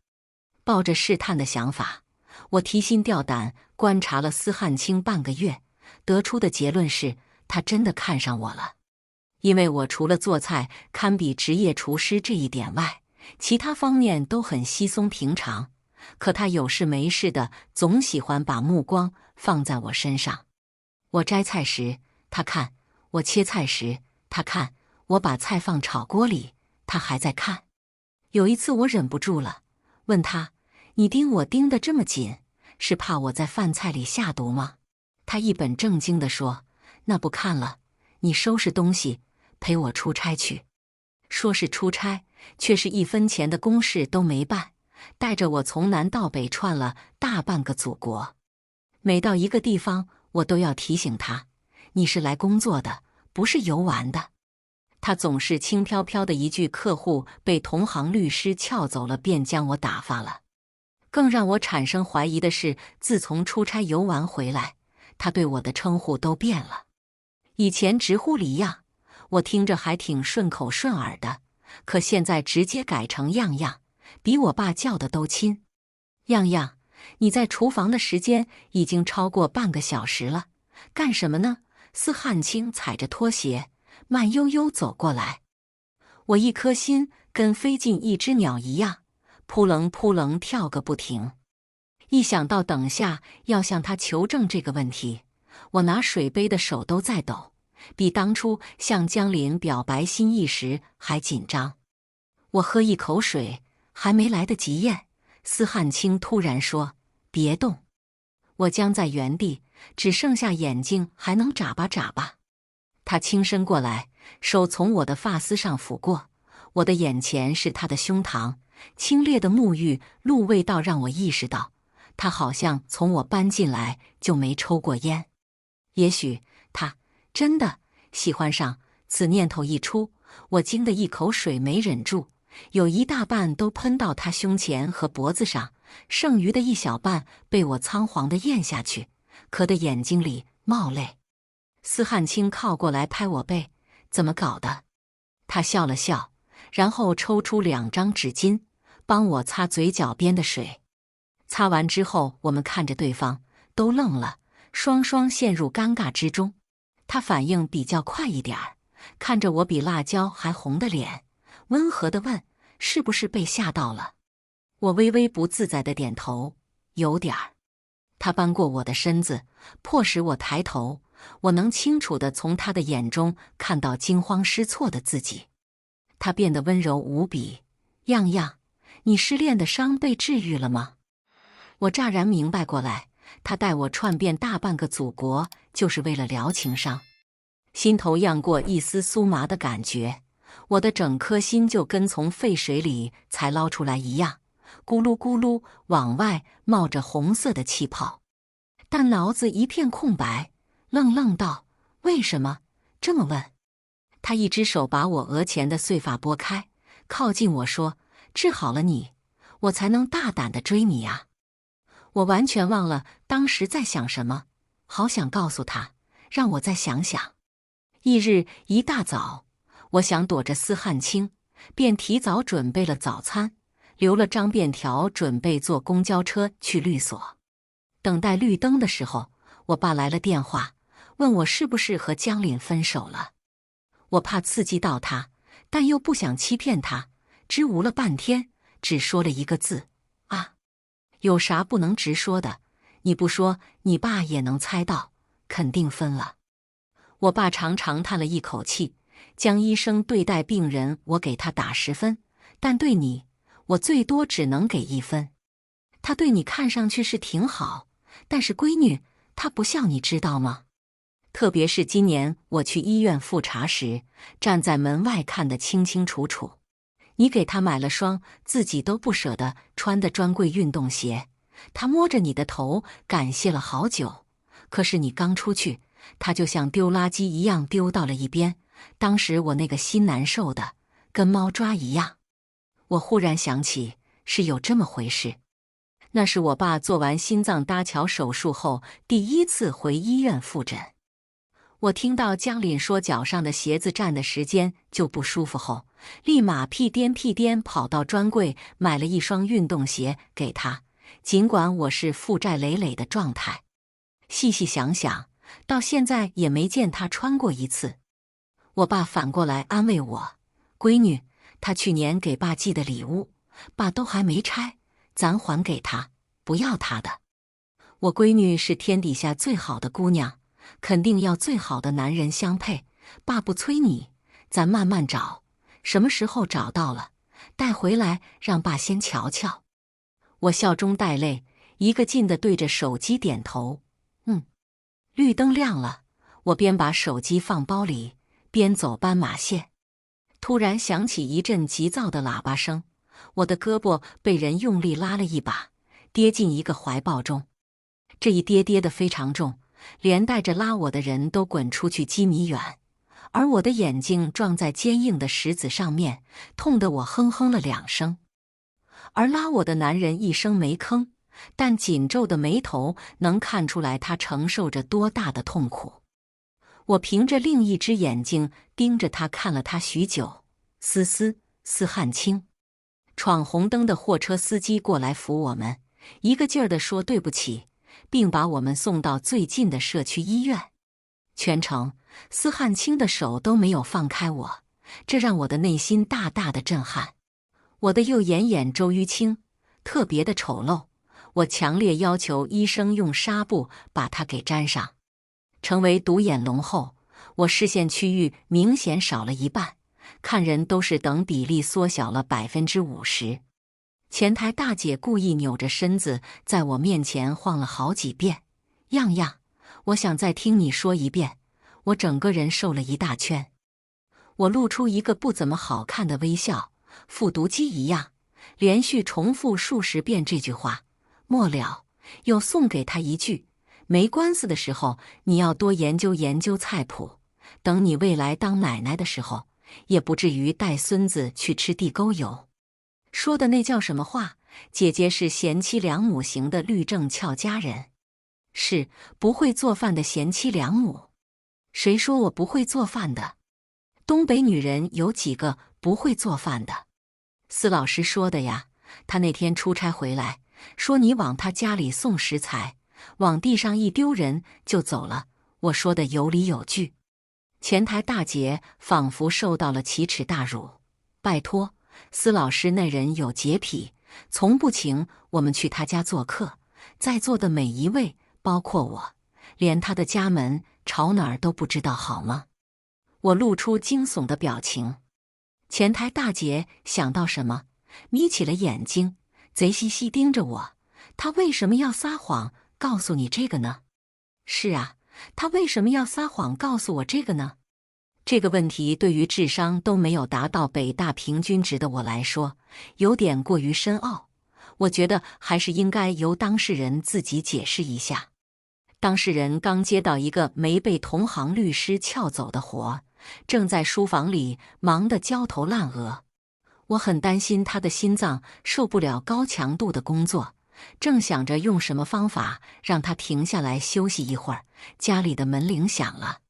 抱着试探的想法，我提心吊胆观察了司汉卿半个月，得出的结论是他真的看上我了。因为我除了做菜堪比职业厨师这一点外，其他方面都很稀松平常，可他有事没事的总喜欢把目光放在我身上。我摘菜时，他看；我切菜时，他看；我把菜放炒锅里，他还在看。有一次我忍不住了，问他：你盯我盯得这么紧，是怕我在饭菜里下毒吗？他一本正经地说：那不看了，你收拾东西陪我出差去。说是出差，却是1分钱的公事都没办，带着我从南到北串了大半个祖国。每到一个地方，我都要提醒他：你是来工作的，不是游玩的。他总是轻飘飘的一句客户被同行律师撬走了，便将我打发了。更让我产生怀疑的是，自从出差游玩回来，他对我的称呼都变了。以前直呼李样，我听着还挺顺口顺耳的，可现在直接改成样样，比我爸叫的都亲。样样，你在厨房的时间已经超过半个小时了，干什么呢？司汉卿踩着拖鞋慢悠悠走过来，我一颗心跟飞进一只鸟一样，扑棱扑棱跳个不停。一想到等下要向他求证这个问题，我拿水杯的手都在抖，比当初向江林表白心意时还紧张。我喝一口水，还没来得及咽，司汉卿突然说：别动。我僵在原地，只剩下眼睛还能眨巴眨巴。他轻身过来，手从我的发丝上抚过，我的眼前是他的胸膛，清冽的沐浴露味道让我意识到，他好像从我搬进来就没抽过烟。也许他真的喜欢上。此念头一出，我惊得一口水没忍住，有一大半都喷到他胸前和脖子上，剩余的一小半被我仓皇地咽下去，咳得眼睛里冒泪。司汉卿靠过来拍我背：怎么搞的？他笑了笑，然后抽出2张纸巾，帮我擦嘴角边的水。擦完之后，我们看着对方，都愣了，双双陷入尴尬之中。他反应比较快一点儿，看着我比辣椒还红的脸，温和地问：是不是被吓到了？我微微不自在地点头：有点儿。他扳过我的身子，迫使我抬头，我能清楚地从他的眼中看到惊慌失措的自己。他变得温柔无比：样样，你失恋的伤被治愈了吗？我乍然明白过来，他带我串遍大半个祖国，就是为了疗情伤。心头漾过一丝酥麻的感觉，我的整颗心就跟从沸水里才捞出来一样，咕噜咕噜往外冒着红色的气泡。但脑子一片空白，愣愣道：为什么这么问？他一只手把我额前的碎发拨开，靠近我说：治好了你，我才能大胆地追你啊。我完全忘了当时在想什么，好想告诉他，让我再想想。翌日一大早，我想躲着司汉卿，便提早准备了早餐，留了张便条准备坐公交车去律所。等待绿灯的时候，我爸来了电话，问我是不是和江凛分手了。我怕刺激到他，但又不想欺骗他，支吾了半天，只说了一个字：啊。有啥不能直说的？你不说，你爸也能猜到，肯定分了。我爸长长叹了一口气，江医生对待病人，我给他打10分，但对你，我最多只能给1分。他对你看上去是挺好，但是闺女，他不孝，你知道吗？特别是今年我去医院复查时，站在门外看得清清楚楚。你给他买了双自己都不舍得穿的专柜运动鞋，他摸着你的头感谢了好久。可是你刚出去，他就像丢垃圾一样丢到了一边。当时我那个心难受的跟猫抓一样。我忽然想起是有这么回事。那是我爸做完心脏搭桥手术后第1次回医院复诊。我听到江凛说脚上的鞋子站的时间就不舒服后，立马屁颠屁颠跑到专柜买了一双运动鞋给他。尽管我是负债累累的状态，细细想想，到现在也没见他穿过一次。我爸反过来安慰我：闺女，他去年给爸寄的礼物，爸都还没拆，咱还给他，不要他的。我闺女是天底下最好的姑娘，肯定要最好的男人相配。爸不催你，咱慢慢找，什么时候找到了，带回来让爸先瞧瞧。我笑中带泪，一个劲地对着手机点头。绿灯亮了，我边把手机放包里，边走斑马线。突然响起一阵急躁的喇叭声，我的胳膊被人用力拉了一把，跌进一个怀抱中。这一跌得非常重，连带着拉我的人都滚出去几米远，而我的眼睛撞在坚硬的石子上面，痛得我哼哼了2声。而拉我的男人一声没吭，但紧皱的眉头能看出来他承受着多大的痛苦。我凭着另一只眼睛盯着他看了他许久。司汉卿。闯红灯的货车司机过来扶我们，一个劲儿地说对不起，并把我们送到最近的社区医院。全程，司汉卿的手都没有放开我，这让我的内心大大的震撼。我的右眼周淤青，特别的丑陋。我强烈要求医生用纱布把它给粘上。成为独眼龙后，我视线区域明显少了一半，看人都是等比例缩小了50%。前台大姐故意扭着身子在我面前晃了好几遍，样样，我想再听你说一遍。我整个人瘦了一大圈。我露出一个不怎么好看的微笑，复读机一样，连续重复数十遍这句话。末了，又送给他一句：没官司的时候，你要多研究研究菜谱，等你未来当奶奶的时候，也不至于带孙子去吃地沟油。说的那叫什么话？姐姐是贤妻良母型的律政俏佳人，是不会做饭的贤妻良母。谁说我不会做饭的？东北女人有几个不会做饭的？司老师说的呀，他那天出差回来，说你往他家里送食材，往地上一丢人就走了。我说的有理有据。前台大姐仿佛受到了奇耻大辱。拜托，司老师那人有洁癖，从不请我们去他家做客，在座的每一位，包括我，连他的家门朝哪儿都不知道好吗？我露出惊悚的表情。前台大姐想到什么，眯起了眼睛，贼兮兮盯着我。他为什么要撒谎告诉你这个呢？是啊，他为什么要撒谎告诉我这个呢？这个问题对于智商都没有达到北大平均值的我来说，有点过于深奥。我觉得还是应该由当事人自己解释一下。当事人刚接到一个没被同行律师撬走的活，正在书房里忙得焦头烂额。我很担心他的心脏受不了高强度的工作，正想着用什么方法让他停下来休息一会儿，家里的门铃响了。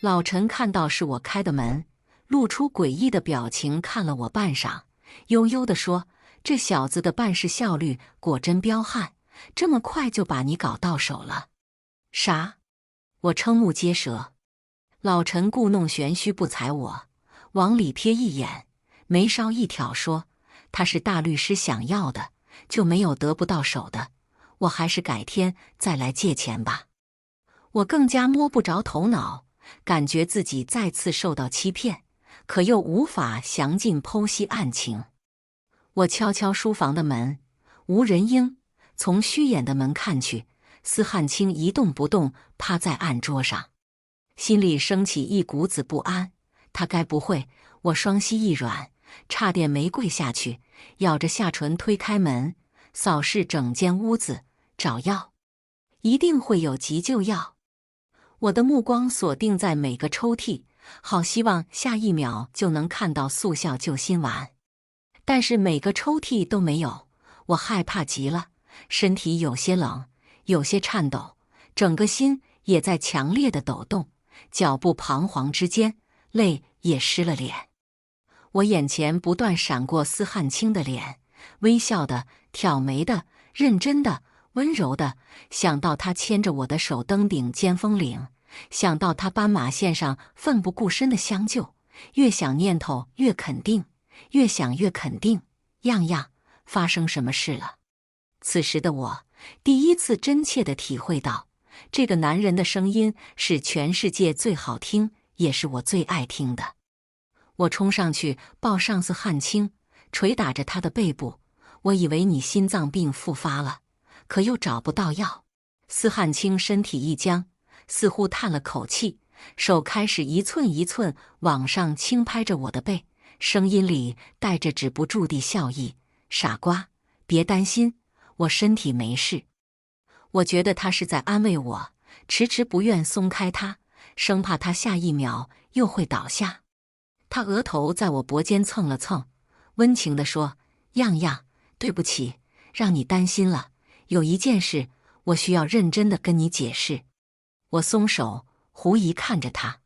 老陈看到是我开的门，露出诡异的表情看了我半晌，悠悠地说：这小子的办事效率果真彪悍，这么快就把你搞到手了。啥？我瞠目结舌。老陈故弄玄虚不睬我，往里瞥一眼，眉梢一挑说：他是大律师想要的，就没有得不到手的。我还是改天再来借钱吧。我更加摸不着头脑，感觉自己再次受到欺骗，可又无法详尽剖析案情。我敲敲书房的门，无人应。从虚掩的门看去，司汉卿一动不动趴在案桌上，心里升起一股子不安。他该不会……我双膝一软，差点没跪下去，咬着下唇推开门，扫视整间屋子，找药，一定会有急救药。我的目光锁定在每个抽屉，好希望下一秒就能看到速效救心丸。但是每个抽屉都没有，我害怕极了，身体有些冷，有些颤抖，整个心也在强烈的抖动，脚步彷徨之间，泪也湿了脸。我眼前不断闪过司汉卿的脸，微笑的、挑眉的、认真的、温柔的，想到他牵着我的手登顶尖峰岭，想到他斑马线上奋不顾身的相救，越想念头越肯定，越想越肯定，样样发生什么事了。此时的我第一次真切地体会到，这个男人的声音是全世界最好听，也是我最爱听的。我冲上去抱上司汉卿，捶打着他的背部。我以为你心脏病复发了，可又找不到药。司汉卿身体一僵，似乎叹了口气，手开始一寸一寸往上轻拍着我的背，声音里带着止不住的笑意：傻瓜，别担心，我身体没事。我觉得他是在安慰我，迟迟不愿松开他，生怕他下一秒又会倒下。他额头在我脖间蹭了蹭，温情地说：样样，对不起，让你担心了。有一件事，我需要认真地跟你解释。我松手，狐疑看着他，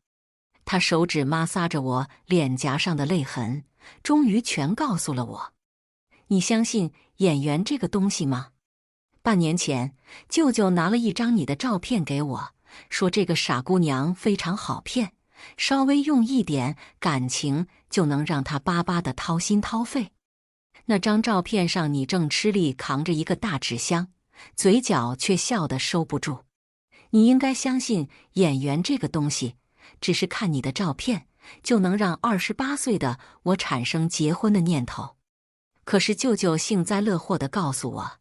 他手指摩挲着我脸颊上的泪痕，终于全告诉了我。你相信演员这个东西吗？半年前，舅舅拿了一张你的照片给我，说这个傻姑娘非常好骗，稍微用一点感情就能让她巴巴地掏心掏肺。那张照片上，你正吃力扛着一个大纸箱，嘴角却笑得收不住。你应该相信演员这个东西，只是看你的照片，就能让28岁的我产生结婚的念头。可是舅舅幸灾乐祸地告诉我，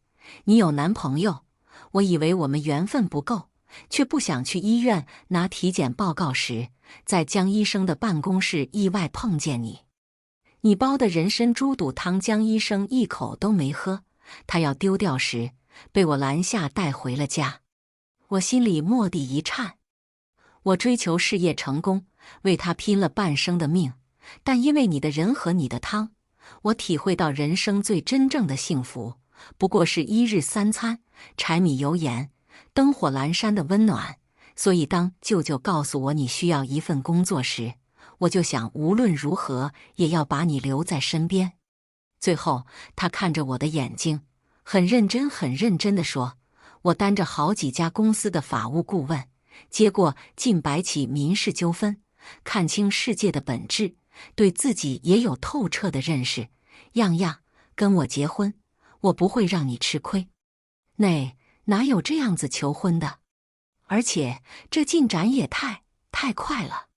你有男朋友。我以为我们缘分不够，却不想去医院拿体检报告时，在江医生的办公室意外碰见你。你煲的人参猪肚汤，江医生一口都没喝，他要丢掉时，被我拦下带回了家。我心里蓦地一颤。我追求事业成功，为他拼了半生的命，但因为你的人和你的汤，我体会到人生最真正的幸福，不过是一日三餐，柴米油盐，灯火阑珊的温暖。所以当舅舅告诉我你需要一份工作时，我就想无论如何也要把你留在身边。最后他看着我的眼睛，很认真很认真地说，我担着好几家公司的法务顾问，接过近100起民事纠纷，看清世界的本质，对自己也有透彻的认识。样样，跟我结婚，我不会让你吃亏。哪有这样子求婚的？而且这进展也太快了。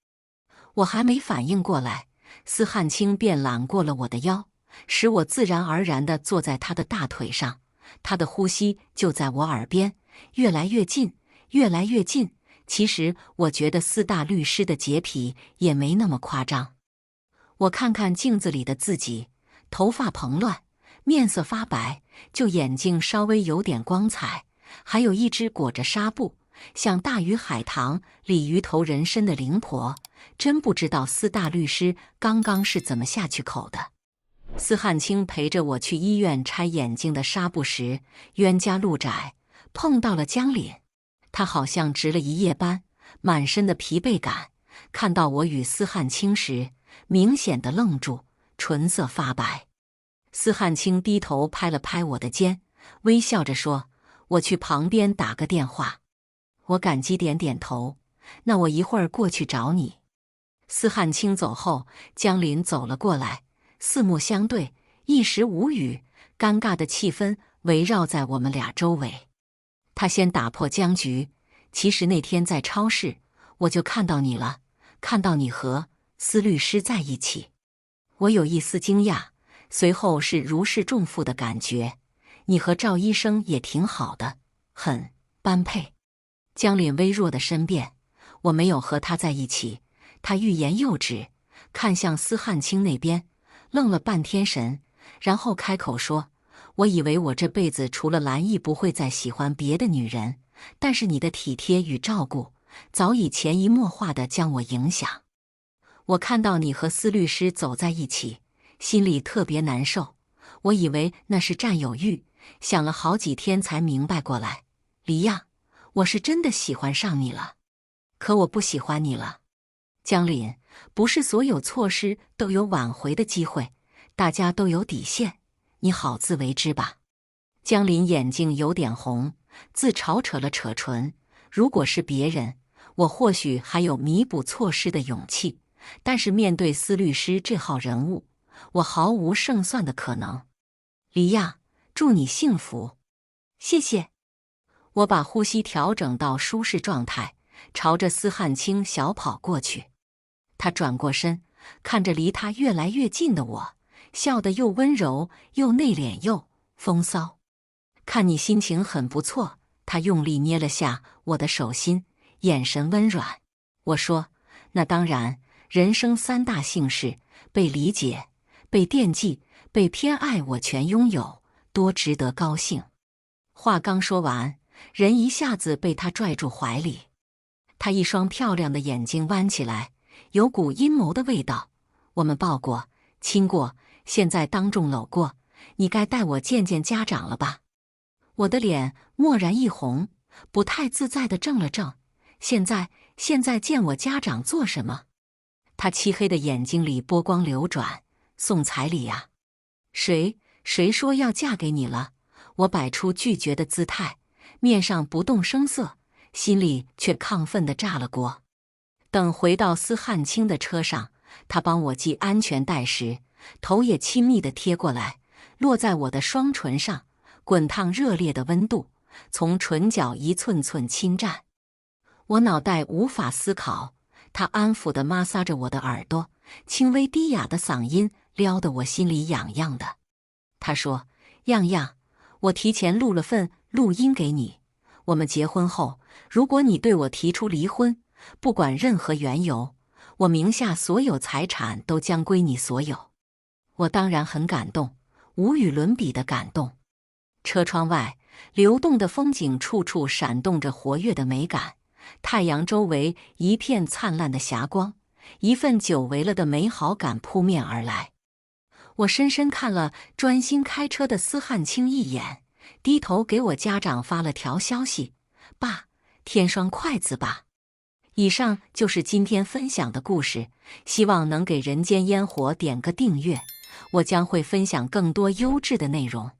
我还没反应过来，司汉卿便揽过了我的腰，使我自然而然地坐在他的大腿上。他的呼吸就在我耳边，越来越近，越来越近。其实我觉得司大律师的洁癖也没那么夸张。我看看镜子里的自己，头发蓬乱，面色发白，就眼睛稍微有点光彩，还有一只裹着纱布，像大鱼海棠鲤鱼头人参的灵婆。真不知道司大律师刚刚是怎么下去口的。司汉卿陪着我去医院拆眼睛的纱布时，冤家路窄，碰到了江凛。他好像值了一夜班，满身的疲惫感，看到我与司汉卿时，明显的愣住，唇色发白。司汉卿低头拍了拍我的肩，微笑着说，我去旁边打个电话。我感激点点头，那我一会儿过去找你。司汉卿走后，江凛走了过来，四目相对，一时无语，尴尬的气氛围绕在我们俩周围。他先打破僵局，其实那天在超市，我就看到你了，看到你和司律师在一起。我有一丝惊讶，随后是如释重负的感觉。你和赵医生也挺好的，很般配。江凛微弱的申辩，我没有和他在一起。他欲言又止，看向司汉卿那边，愣了半天神，然后开口说：我以为我这辈子除了兰意不会再喜欢别的女人，但是你的体贴与照顾早已潜移默化地将我影响。我看到你和司律师走在一起，心里特别难受。我以为那是占有欲，想了好几天才明白过来。黎漾，我是真的喜欢上你了，可我不喜欢你了。江凛，不是所有错失都有挽回的机会，大家都有底线，你好自为之吧。江凛眼睛有点红，自嘲扯了扯唇。如果是别人，我或许还有弥补错失的勇气，但是面对司律师这号人物，我毫无胜算的可能。黎漾，祝你幸福。谢谢。我把呼吸调整到舒适状态，朝着司汉卿小跑过去。他转过身，看着离他越来越近的我，笑得又温柔又内敛又风骚。看你心情很不错。他用力捏了下我的手心，眼神温软。我说：那当然，人生三大幸事，被理解、被惦记、被偏爱，我全拥有，多值得高兴。话刚说完，人一下子被他拽住怀里。他一双漂亮的眼睛弯起来，有股阴谋的味道。我们抱过，亲过，现在当众搂过，你该带我见见家长了吧？我的脸蓦然一红，不太自在地怔了怔。现在见我家长做什么？他漆黑的眼睛里波光流转。送彩礼呀？谁说要嫁给你了？我摆出拒绝的姿态，面上不动声色，心里却亢奋地炸了锅。等回到司汉卿的车上，他帮我系安全带时，头也亲密地贴过来，落在我的双唇上，滚烫热烈的温度从唇角一寸寸侵占。我脑袋无法思考，他安抚地摩挲着我的耳朵，轻微低哑的嗓音撩得我心里痒痒的。他说：漾漾，我提前录了份录音给你，我们结婚后，如果你对我提出离婚，不管任何缘由，我名下所有财产都将归你所有。我当然很感动，无与伦比的感动。车窗外流动的风景处处闪动着活跃的美感，太阳周围一片灿烂的霞光，一份久违了的美好感扑面而来。我深深看了专心开车的司汉卿一眼，低头给我家长发了条消息：爸，添双筷子吧。以上就是今天分享的故事，希望能给人间烟火点个订阅，我将会分享更多优质的内容。